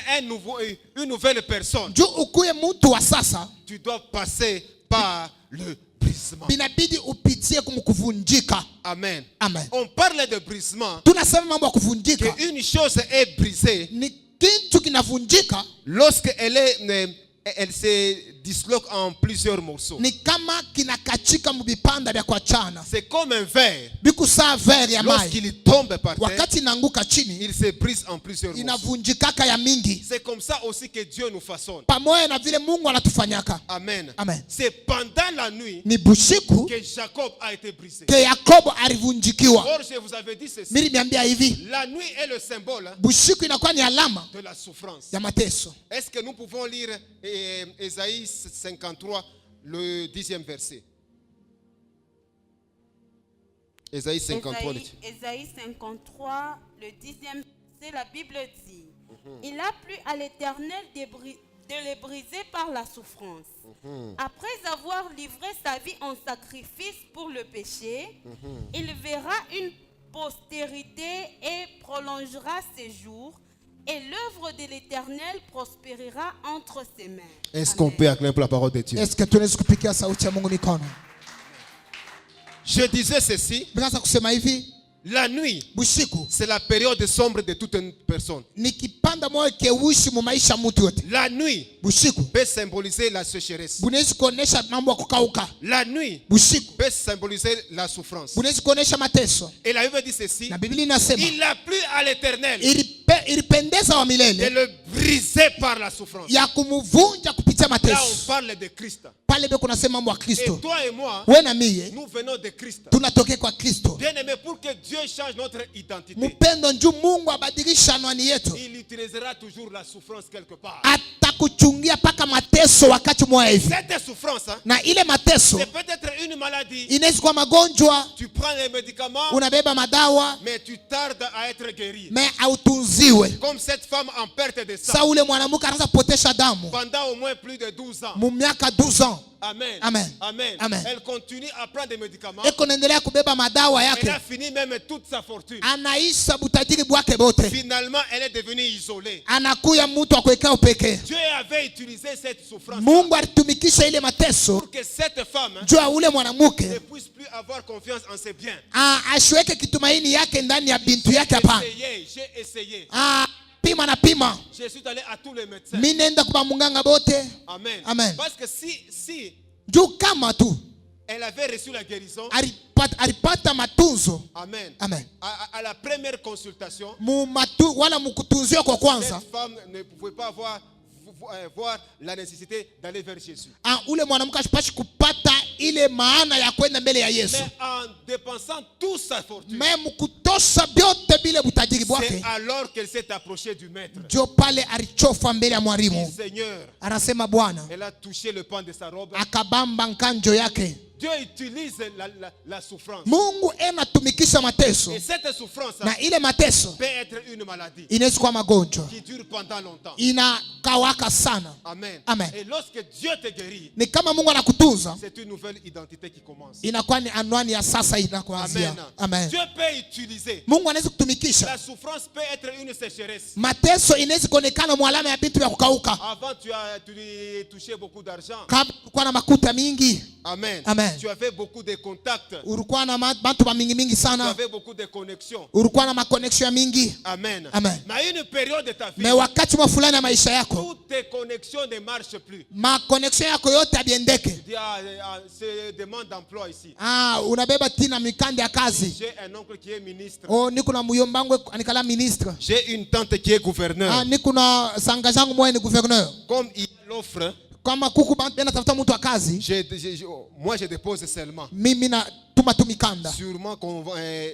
Speaker 1: une nouvelle personne,
Speaker 2: Juu ukuye mtu wa sasa
Speaker 1: tu dois passer par le brisement.
Speaker 2: binabidi upitie kumkuvunjika.
Speaker 1: Amen.
Speaker 2: Amen.
Speaker 1: On parle de brisement.
Speaker 2: Tunasema mambo ya kuvunjika
Speaker 1: Une chose est brisée
Speaker 2: ni kitu kinavunjika
Speaker 1: lorsque elle se disloque en plusieurs morceaux.
Speaker 2: ni kama kinakachika mubipanda vya kuachana.
Speaker 1: C'est comme un verre.
Speaker 2: Bikusaa verre ya mai
Speaker 1: Lorsqu'il tombe par terre,
Speaker 2: wakati inaanguka chini
Speaker 1: il se brise en plusieurs morceaux.
Speaker 2: inavunjikaka ya mingi.
Speaker 1: C'est comme ça aussi que Dieu nous façonne.
Speaker 2: Pamoja na vile Mungu anatufanyaka.
Speaker 1: Amen.
Speaker 2: Amen.
Speaker 1: C'est pendant la nuit
Speaker 2: Ni bushiku
Speaker 1: que Jacob a été brisé.
Speaker 2: ke Yakobo alivunjikiwa.
Speaker 1: Or, je vous avais dit ceci.
Speaker 2: Mimi niambia hivi,
Speaker 1: La nuit est le symbole
Speaker 2: bushiku inakuwa ni alama
Speaker 1: de la souffrance.
Speaker 2: ya mateso.
Speaker 1: Est-ce que nous pouvons lire Ésaïe 53, le 10e verset? Ésaïe 53.
Speaker 3: Ésaïe 53, le 10e verset, la Bible dit, il a plu à l'Éternel de les briser par la souffrance. Après avoir livré sa vie en sacrifice pour le péché, il verra une postérité et prolongera ses jours, et l'œuvre de l'Éternel prospérera entre ses mains.
Speaker 1: Est-ce qu'on peut acclamer pour la parole de Dieu?
Speaker 2: Est-ce que tunaweza kupigia sauti ya Mungu mikono?
Speaker 1: Je disais ceci.
Speaker 2: Bila kusema hivi,
Speaker 1: La nuit,
Speaker 2: bushiku
Speaker 1: c'est la période sombre de toute une personne.
Speaker 2: ni kipanda moyo keushi mu maisha ya mtu yote.
Speaker 1: La nuit
Speaker 2: Bushiku
Speaker 1: peut symboliser la sécheresse.
Speaker 2: bunaweza kuonesha mambo ya kukauka.
Speaker 1: La nuit
Speaker 2: Bushiku
Speaker 1: peut symboliser la souffrance.
Speaker 2: bunaweza kuonesha mateso.
Speaker 1: Et la Bible dit ceci.
Speaker 2: Na Biblia inasema
Speaker 1: Il a plu à l'Éternel
Speaker 2: ilipendeza wa
Speaker 1: de
Speaker 2: milele
Speaker 1: le briser par la souffrance.
Speaker 2: ya kumuvunja kupitia
Speaker 1: Là, on
Speaker 2: mateso.
Speaker 1: parle de Christ.
Speaker 2: Pale beko nasema mambo ya
Speaker 1: Et
Speaker 2: Kristo.
Speaker 1: toi et moi,
Speaker 2: Wewe na mie
Speaker 1: nous venons de Christ.
Speaker 2: tunatokea kwa Kristo.
Speaker 1: Bien aimé, pour que Dieu change notre identité,
Speaker 2: Mpendo njoo Mungu abadilisha anwani yetu.
Speaker 1: il utilisera toujours la souffrance quelque part.
Speaker 2: Atakuchungia paka mateso wakati mmoja hivi.
Speaker 1: Cette souffrance,
Speaker 2: Na ile mateso
Speaker 1: c'est peut-être une maladie.
Speaker 2: inaweza kuwa magonjwa,
Speaker 1: Tu prends les médicaments,
Speaker 2: unabeba madawa
Speaker 1: mais tu tardes à être guéri.
Speaker 2: me autunziwe.
Speaker 1: Comme cette femme en perte de sang
Speaker 2: Sa ule mwanamke anaanza potesha damu
Speaker 1: pendant au moins plus de 12 ans.
Speaker 2: mu miaka 12 ans.
Speaker 1: Amen.
Speaker 2: Amen.
Speaker 1: Amen.
Speaker 2: Amen.
Speaker 1: Elle continue à prendre des médicaments.
Speaker 2: Eko naendelea kubeba madawa
Speaker 1: Elle
Speaker 2: yake.
Speaker 1: a fini même toute sa fortune.
Speaker 2: Anaisha butajiri bwake bote.
Speaker 1: Finalement, elle est devenue isolée.
Speaker 2: Anakuya mtu wa kuwekea upekee.
Speaker 1: Dieu avait utilisé cette souffrance
Speaker 2: Mungu alitumikisha ile mateso
Speaker 1: pour que cette femme
Speaker 2: juu ya ule
Speaker 1: ne
Speaker 2: mwanamke
Speaker 1: puisse plus avoir confiance en ses biens.
Speaker 2: asiweke kitumaini yake ndani ya bintu yake. Hapana,
Speaker 1: J'ai essayé.
Speaker 2: pima na pima.
Speaker 1: Je suis allé à tous les médecins.
Speaker 2: Mimi nenda kwa munganga bote.
Speaker 1: Amen.
Speaker 2: Amen.
Speaker 1: Parce que si
Speaker 2: Juu kama tu
Speaker 1: elle avait reçu la guérison,
Speaker 2: alipata matunzo.
Speaker 1: amen.
Speaker 2: Amen.
Speaker 1: À la première consultation,
Speaker 2: Wala mkutunzio kwa kwanza,
Speaker 1: cette femme ne pouvait pas voir la nécessité d'aller vers Jésus.
Speaker 2: ule mwanamke asipashi kupata ile maana ya kwenda mbele ya Yesu.
Speaker 1: Mais en dépensant toute sa fortune,
Speaker 2: Me mkutosha byote bile butajiri
Speaker 1: c'est
Speaker 2: bwake,
Speaker 1: alors qu'elle s'est approchée du maître.
Speaker 2: jo pale alichofa mbele ya
Speaker 1: Le
Speaker 2: mwalimu.
Speaker 1: Seigneur,
Speaker 2: Anasema Bwana
Speaker 1: elle a touché le pan de sa robe.
Speaker 2: akabamba nkanjo yake.
Speaker 1: Dieu utilise la souffrance.
Speaker 2: Mungu enatumikisha mateso,
Speaker 1: Et cette souffrance
Speaker 2: na ile mateso
Speaker 1: peut être une maladie
Speaker 2: inaweza kuwa magonjwa
Speaker 1: qui dure pendant longtemps.
Speaker 2: inakawaka sana.
Speaker 1: Amen.
Speaker 2: Amen.
Speaker 1: Et lorsque Dieu te guérit,
Speaker 2: Ni kama Mungu anakutunza,
Speaker 1: c'est une nouvelle identité qui commence.
Speaker 2: inakuwa ni anwani ya sasa inakuanzia.
Speaker 1: Amen.
Speaker 2: Amen.
Speaker 1: Dieu peut utiliser.
Speaker 2: Mungu anaweza kutumikisha
Speaker 1: La souffrance peut être une sécheresse.
Speaker 2: mateso, inaweza kuonekana mwalama ya bintu ya kukauka.
Speaker 1: Avant, tu touché beaucoup d'argent.
Speaker 2: Kabla ulikuwa na makuta mingi,
Speaker 1: Amen.
Speaker 2: Amen.
Speaker 1: Tu avais beaucoup de contacts.
Speaker 2: ulikuwa na bantu ba mingi mingi
Speaker 1: Tu
Speaker 2: sana,
Speaker 1: avais beaucoup de connexions.
Speaker 2: ulikuwa na makoneksio ya mingi.
Speaker 1: Amen.
Speaker 2: Amen.
Speaker 1: Mais une période de ta vie,
Speaker 2: Me wakati mwa fulani ya maisha yako,
Speaker 1: toutes tes connexions ne marchent plus.
Speaker 2: makoneksio yako yote abiendeke.
Speaker 1: Il y a ces demandes d'emploi ici.
Speaker 2: Unabeba tina mikande ya kazi.
Speaker 1: J'ai un oncle qui est ministre.
Speaker 2: Niko na muyomba wangu anikala ministre.
Speaker 1: J'ai une tante qui est gouverneur.
Speaker 2: Niko na sanga zangu mwe ni gouverneur.
Speaker 1: Comme il y a l'offre,
Speaker 2: Kama kuku bana tafuta mtu wa kazi,
Speaker 1: moi je dépose seulement.
Speaker 2: mimi na tuma tu mikanda.
Speaker 1: Sûrement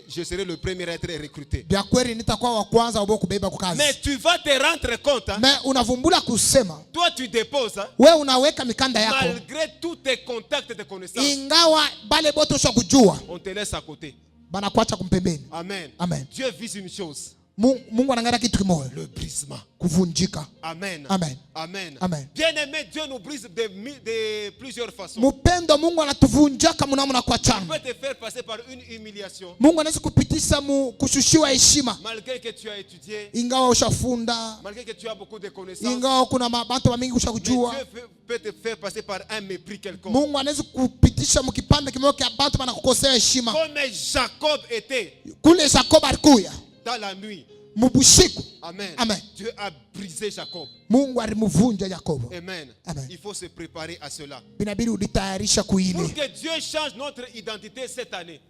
Speaker 1: je serai le premier à être recruté.
Speaker 2: Bya kweli nitakuwa wa kwanza wabo kubeba kwa kazi.
Speaker 1: Mais tu vas te rendre compte, hein?
Speaker 2: Mais unavumbula kusema
Speaker 1: Toi tu déposes, hein?
Speaker 2: wewe unaweka mikanda yako
Speaker 1: Malgré tous tes contacts et tes connaissances,
Speaker 2: ingawa bale bote usha kujua
Speaker 1: on te laisse à côté.
Speaker 2: banakuacha kumpembeni.
Speaker 1: Amen.
Speaker 2: Amen.
Speaker 1: Dieu vise une chose,
Speaker 2: Mungu anaangalia kitu kimoja,
Speaker 1: le brisement.
Speaker 2: kuvunjika.
Speaker 1: Amen.
Speaker 2: Amen.
Speaker 1: Amen.
Speaker 2: Amen.
Speaker 1: Bien-aimé, Dieu nous brise de plusieurs façons.
Speaker 2: Mupendo Mungu anatuvunjaka mnamna kwa
Speaker 1: Il
Speaker 2: changa.
Speaker 1: peut te faire passer par une humiliation.
Speaker 2: Mungu anaweza kupitisha kushushiwa heshima
Speaker 1: Malgré que tu as étudié,
Speaker 2: ingawa ushafunda,
Speaker 1: malgré que tu as beaucoup de connaissances,
Speaker 2: ingawa kuna bantu wa mingi
Speaker 1: mais
Speaker 2: ushakujua.
Speaker 1: Dieu peut te faire passer par un mépris quelconque.
Speaker 2: Mungu anaweza kupitisha mkipande kimoja kia bantu banakukosea heshima.
Speaker 1: Comme Jacob était
Speaker 2: Kule Jacob alikuya
Speaker 1: dans la nuit.
Speaker 2: mubushiku.
Speaker 1: Amen.
Speaker 2: Amen.
Speaker 1: Dieu a brisé Jacob.
Speaker 2: Mungu alimuvunja Yakobo.
Speaker 1: Amen.
Speaker 2: Amen.
Speaker 1: Il faut se préparer à cela.
Speaker 2: Binabidi ulitayarisha kuile.
Speaker 1: Pour que Dieu change notre identité cette année,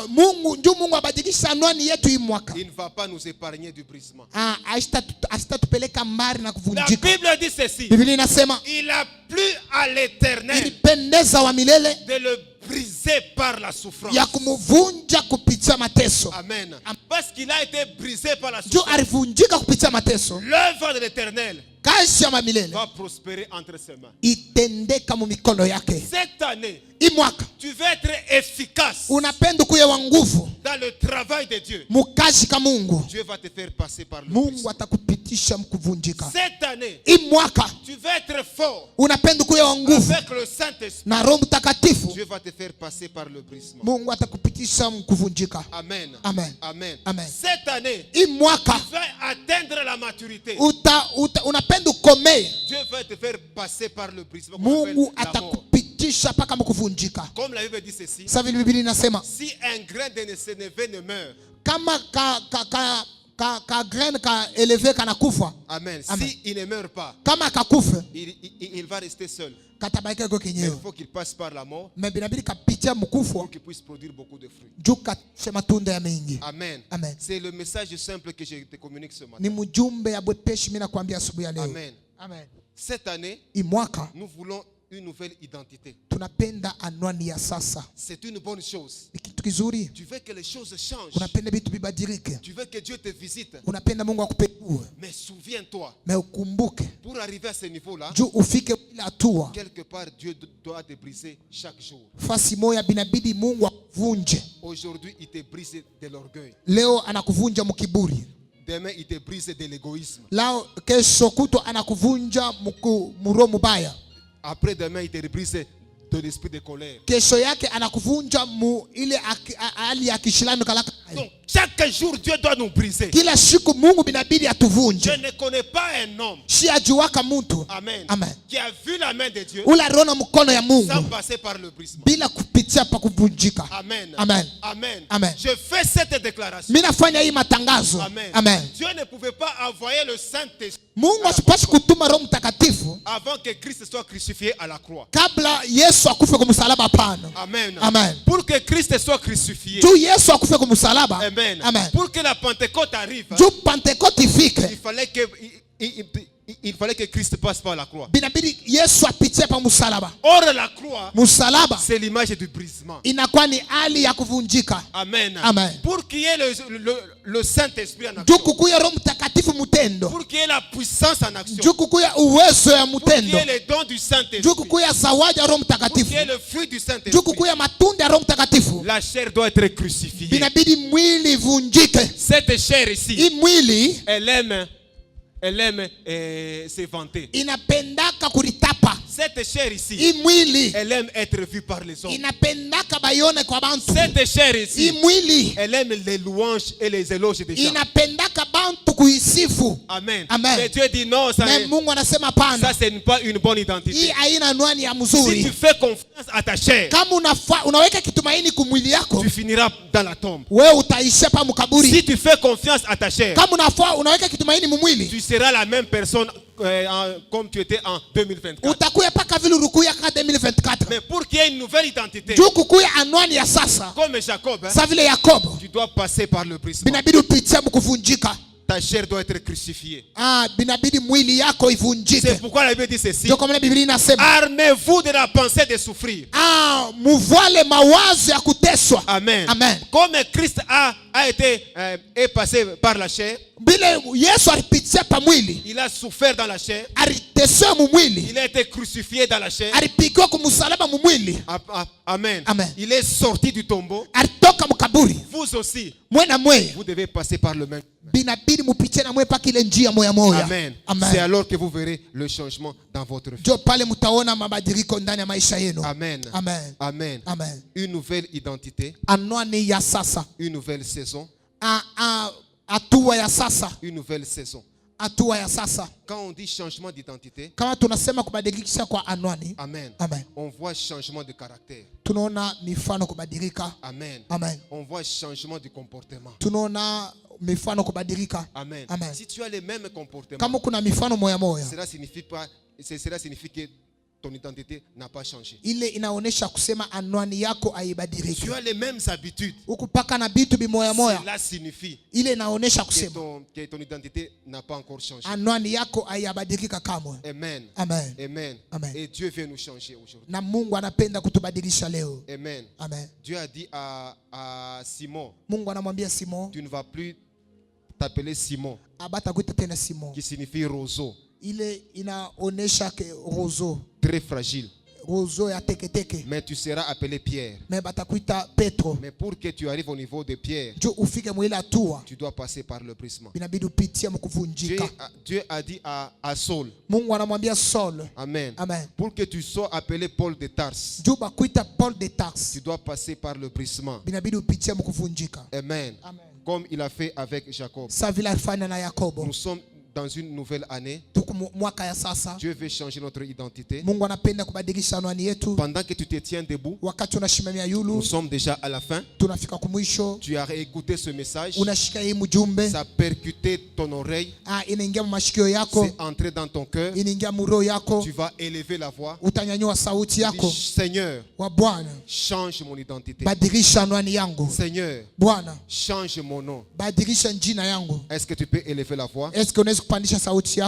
Speaker 2: Mungu abadilisha anwani yetu hii mwaka.
Speaker 1: il ne va pas nous épargner du brisement.
Speaker 2: Asitatupeleka mbali na
Speaker 1: La
Speaker 2: kuvunjika.
Speaker 1: Bible dit ceci.
Speaker 2: Biblia inasema
Speaker 1: Il a plu à l'Éternel
Speaker 2: ilipendeza wa milele
Speaker 1: de le briser par la souffrance.
Speaker 2: ya kumuvunja kupitia mateso.
Speaker 1: Amen. Parce qu'il a été brisé par la
Speaker 2: Juu
Speaker 1: souffrance.
Speaker 2: alivunjika kupitia mateso,
Speaker 1: L'œuvre de l'Éternel
Speaker 2: kazi ya milele
Speaker 1: va prospérer entre ses mains.
Speaker 2: itendeka mu mikono yake.
Speaker 1: Cette année,
Speaker 2: Hii mwaka
Speaker 1: tu veux être efficace
Speaker 2: unapenda kuye wa nguvu
Speaker 1: dans le travail de Dieu.
Speaker 2: mukazi ka Mungu.
Speaker 1: Dieu va te faire passer par le
Speaker 2: Mungu
Speaker 1: brisement.
Speaker 2: atakupitisha mkuvunjika.
Speaker 1: Cette année,
Speaker 2: Hii mwaka
Speaker 1: tu veux être fort
Speaker 2: unapenda kuye wa nguvu
Speaker 1: avec le Saint-Esprit.
Speaker 2: na Roho Mtakatifu.
Speaker 1: Dieu va te faire passer par le brisement.
Speaker 2: Mungu atakupitisha mkuvunjika.
Speaker 1: Amen.
Speaker 2: Amen.
Speaker 1: Amen.
Speaker 2: Amen.
Speaker 1: Cette année,
Speaker 2: Hii mwaka
Speaker 1: tu vas atteindre la maturité.
Speaker 2: unapenda ukomee.
Speaker 1: Dieu va te faire passer par le brisement. qu'on appelle
Speaker 2: Mungu
Speaker 1: la mort.
Speaker 2: atakupitisha mpaka mkuvunjika.
Speaker 1: Comme la Bible dit ceci,
Speaker 2: Sasa vile Biblia inasema
Speaker 1: si un grain de sénévé ne meurt,
Speaker 2: kama ka grain ka eleve kanakufa,
Speaker 1: amen.
Speaker 2: Amen.
Speaker 1: Si il ne meurt pas,
Speaker 2: kama kakufa
Speaker 1: il va rester seul.
Speaker 2: katabaika kwa
Speaker 1: Mais
Speaker 2: kenyewe.
Speaker 1: il faut qu'il passe par la mort
Speaker 2: Mais binabidi kapitia mkufa
Speaker 1: pour qu'il puisse produire beaucoup de fruits.
Speaker 2: juu katishe matunda ya mengi.
Speaker 1: Amen.
Speaker 2: Amen.
Speaker 1: C'est le message simple que je te communique ce matin.
Speaker 2: Ni mjumbe ya bwepeshi mimi nakwambia asubuhi ya leo.
Speaker 1: Amen.
Speaker 2: Amen.
Speaker 1: Cette année,
Speaker 2: Hii mwaka
Speaker 1: nous voulons une nouvelle identité.
Speaker 2: tunapenda anwani ya sasa.
Speaker 1: C'est une bonne chose.
Speaker 2: Ni kitu kizuri.
Speaker 1: Tu veux que les choses changent.
Speaker 2: Unapenda vitu vibadilike.
Speaker 1: Tu veux que Dieu te visite.
Speaker 2: Unapenda Mungu akupeue.
Speaker 1: Mais souviens-toi,
Speaker 2: Mais ukumbuke
Speaker 1: pour arriver à ce niveau-là,
Speaker 2: juu ufike ile hatua,
Speaker 1: quelque part, Dieu doit te briser chaque jour.
Speaker 2: fasi moja binabidi Mungu akuvunje.
Speaker 1: Aujourd'hui, il te brise de l'orgueil.
Speaker 2: Leo anakuvunja mkiburi.
Speaker 1: Demain, il te brise de l'égoïsme.
Speaker 2: Lao kesho kuto anakuvunja muroho mubaya.
Speaker 1: Après demain, il te brise de l'esprit de colère.
Speaker 2: Kesho yake anakuvunja ile hali ya kishilani kalaka.
Speaker 1: Donc, chaque jour, Dieu doit nous briser.
Speaker 2: Kila siku Mungu binabidi
Speaker 1: Je
Speaker 2: atuvunje.
Speaker 1: ne connais pas un homme,
Speaker 2: Si ajuwaka mtu
Speaker 1: amen,
Speaker 2: Amen.
Speaker 1: qui a vu la main de Dieu
Speaker 2: ula rona mkono ya Mungu
Speaker 1: sans passer par le brisement.
Speaker 2: bila kupitia pa kuvunjika.
Speaker 1: Amen.
Speaker 2: Amen.
Speaker 1: Amen.
Speaker 2: Amen.
Speaker 1: Je fais cette déclaration.
Speaker 2: Mimi nafanya hii matangazo.
Speaker 1: Amen.
Speaker 2: Amen.
Speaker 1: Dieu ne pouvait pas envoyer le Saint-Esprit
Speaker 2: Mungu asipasi kutuma Roho Mtakatifu
Speaker 1: avant que Christ soit crucifié à la croix.
Speaker 2: kabla Yesu akufe kwa msalaba, hapana.
Speaker 1: Amen.
Speaker 2: Amen.
Speaker 1: Pour que Christ soit crucifié.
Speaker 2: Juu Yesu akufe kwa msalaba.
Speaker 1: Amen.
Speaker 2: Amen.
Speaker 1: Pour que la Pentecôte arrive,
Speaker 2: Juu Pentekote ifike,
Speaker 1: il fallait que Christ passe par la croix.
Speaker 2: binabidi Yesu apitie pa msalaba.
Speaker 1: Or, la croix,
Speaker 2: Msalaba
Speaker 1: c'est l'image du brisement.
Speaker 2: inakuwa ni hali ya kuvunjika.
Speaker 1: Amen.
Speaker 2: Amen.
Speaker 1: Pour qu'il y ait le Saint-Esprit en
Speaker 2: Juu
Speaker 1: action.
Speaker 2: kukuya Roho Mtakatifu mutendo.
Speaker 1: Pour qu'il y ait la puissance en action.
Speaker 2: Juu kukuya uwezo ya
Speaker 1: Pour qu'il y
Speaker 2: mutendo.
Speaker 1: ait les dons du Saint-Esprit.
Speaker 2: Juu kukuya zawadi ya Roho
Speaker 1: Pour qu'il
Speaker 2: Mtakatifu.
Speaker 1: y ait le fruit du
Speaker 2: Juu
Speaker 1: Saint-Esprit.
Speaker 2: kukuya matunda ya Roho Mtakatifu.
Speaker 1: La chair doit être crucifiée.
Speaker 2: Binabidi mwili ivunjike.
Speaker 1: Cette chair ici,
Speaker 2: Hii mwili
Speaker 1: elle aime se vanter.
Speaker 2: inapendaka kulitapa.
Speaker 1: Cette chair ici,
Speaker 2: Hii mwili
Speaker 1: elle aime être vue par les hommes.
Speaker 2: inapendaka bayone kwa bantu.
Speaker 1: Cette chair
Speaker 2: Hii
Speaker 1: ici,
Speaker 2: mwili
Speaker 1: elle aime les louanges et les éloges des gens.
Speaker 2: inapendaka bantu kuisifu.
Speaker 1: Amen.
Speaker 2: Amen.
Speaker 1: Mais Dieu dit non, ça,
Speaker 2: Na Mungu anasema
Speaker 1: ça
Speaker 2: pana.
Speaker 1: c'est pas une bonne
Speaker 2: Hii
Speaker 1: identité.
Speaker 2: haina anwani ya
Speaker 1: Si
Speaker 2: mzuri.
Speaker 1: tu fais confiance à ta chair,
Speaker 2: Kama unaweka kitumaini kumwili yako,
Speaker 1: tu finiras dans la tombe.
Speaker 2: wewe utaishia pa
Speaker 1: Si
Speaker 2: mkaburi.
Speaker 1: tu fais confiance à ta chair,
Speaker 2: Kama unaweka kitumaini mumwili,
Speaker 1: tu seras la même personne comme tu étais en 2024.
Speaker 2: utakuya paka vile urukuya ka 2024.
Speaker 1: Mais pour qu'il y ait une nouvelle identité,
Speaker 2: Juu kukuya anwani ya sasa,
Speaker 1: comme Jacob, hein,
Speaker 2: sa vile Yakobo,
Speaker 1: tu dois passer par le brisement.
Speaker 2: binabidi upitie mkuvunjika.
Speaker 1: Ta ta chair doit être crucifiée.
Speaker 2: Binabidi mwili yako ivunjike.
Speaker 1: C'est pourquoi la Bible dit ceci.
Speaker 2: Ndio kwa maana Biblia inasema,
Speaker 1: armez-vous de la pensée de souffrir.
Speaker 2: Muvale mawazo ya kuteswa.
Speaker 1: Amen.
Speaker 2: Amen.
Speaker 1: Comme Christ est passé par la chair,
Speaker 2: Bile Yesu alipitia pa mwili,
Speaker 1: il a souffert dans la chair,
Speaker 2: aliteswa mu mwili,
Speaker 1: il a été crucifié dans la chair.
Speaker 2: alipigwa kumsalaba mu mwili.
Speaker 1: Amen.
Speaker 2: Amen.
Speaker 1: Il est sorti du tombeau.
Speaker 2: Alitoka mkaburi.
Speaker 1: Vous aussi,
Speaker 2: Mwena mwe,
Speaker 1: vous devez passer par le même.
Speaker 2: binabidi mupitie na mwe paka ile njia moya moya.
Speaker 1: Amen.
Speaker 2: Amen.
Speaker 1: C'est alors que vous verrez le changement dans votre vie.
Speaker 2: Jo pale mutaona mabadiliko ndani ya maisha yenu.
Speaker 1: Amen.
Speaker 2: Amen.
Speaker 1: Amen.
Speaker 2: Amen.
Speaker 1: Une nouvelle identité,
Speaker 2: Anwani ya sasa.
Speaker 1: une nouvelle saison,
Speaker 2: Hatua ya sasa.
Speaker 1: une nouvelle saison.
Speaker 2: Hatua ya sasa.
Speaker 1: Quand on dit changement d'identité,
Speaker 2: Kama tunasema kubadilikisha kwa anwani.
Speaker 1: amen.
Speaker 2: Amen.
Speaker 1: On voit changement de caractère.
Speaker 2: Tunaona mifano kubadilika.
Speaker 1: Amen.
Speaker 2: Amen.
Speaker 1: On voit changement de comportement.
Speaker 2: Tunaona mifano kubadilika.
Speaker 1: Amen.
Speaker 2: Amen.
Speaker 1: Si tu as les mêmes comportements,
Speaker 2: Kama kuna mifano moya moya,
Speaker 1: cela signifie que ton identité n'a pas changé.
Speaker 2: ile inaonesha kusema anwani yako haibadiliki.
Speaker 1: Tu as les mêmes habitudes.
Speaker 2: Ukupaka na bitu bimoya moya,
Speaker 1: Cela signifie
Speaker 2: ile inaonesha
Speaker 1: que
Speaker 2: kusema
Speaker 1: ton identité n'a pas encore changé.
Speaker 2: anwani yako haibadilika kamwe.
Speaker 1: Amen.
Speaker 2: Amen.
Speaker 1: Amen.
Speaker 2: Amen.
Speaker 1: Et Dieu veut nous changer aujourd'hui.
Speaker 2: Na Mungu anapenda kutubadilisha leo.
Speaker 1: Amen.
Speaker 2: Amen.
Speaker 1: Dieu a dit à Simon,
Speaker 2: Mungu anamwambia Simon,
Speaker 1: tu ne vas plus t'appeler Simon,
Speaker 2: abatakuita tena Simon.
Speaker 1: qui signifie roseau,
Speaker 2: Ile inaonesha ke rozo,
Speaker 1: très fragile.
Speaker 2: rozo ya teke teke.
Speaker 1: Mais tu seras appelé Pierre.
Speaker 2: Me batakuita Petro.
Speaker 1: Mais pour que tu arrives au niveau de Pierre,
Speaker 2: Jo ufike mwile hatua,
Speaker 1: tu dois passer par le brisement.
Speaker 2: binabidi upitie mkuvunjika.
Speaker 1: Dieu a dit à Saul,
Speaker 2: Mungu anamwambia Saul,
Speaker 1: amen,
Speaker 2: amen,
Speaker 1: pour que tu sois appelé Paul de Tarse,
Speaker 2: jo bakuita Paul de Tarse,
Speaker 1: tu dois passer par le brisement.
Speaker 2: binabidi upitie mkuvunjika.
Speaker 1: Amen.
Speaker 2: Amen.
Speaker 1: Comme il a fait avec Jacob.
Speaker 2: Sa vile alifanya na Yakobo.
Speaker 1: Nous sommes dans une nouvelle année.
Speaker 2: Tuko mwaka ya sasa.
Speaker 1: Dieu veut changer notre identité.
Speaker 2: Mungu anapenda kubadilisha anwani yetu.
Speaker 1: Pendant que tu te tiens debout,
Speaker 2: Wakati unashimamia
Speaker 1: nous
Speaker 2: yulu,
Speaker 1: sommes déjà à la fin.
Speaker 2: tunafika kumwisho.
Speaker 1: Tu as écouté ce message.
Speaker 2: Unashika hii mjumbe,
Speaker 1: Ça a percuté ton oreille.
Speaker 2: inaingia mashikio yako,
Speaker 1: C'est entré dans ton cœur.
Speaker 2: inaingia muro yako,
Speaker 1: Tu vas élever la voix.
Speaker 2: utanyanyua sauti yako.
Speaker 1: Dis, Seigneur,
Speaker 2: Wa Bwana,
Speaker 1: change mon identité.
Speaker 2: badilisha anwani yangu.
Speaker 1: Seigneur,
Speaker 2: Bwana,
Speaker 1: change mon nom.
Speaker 2: badilisha njina yangu.
Speaker 1: Est-ce que tu peux élever la voix?
Speaker 2: Est-ce que unaweza kupandisha sauti yako?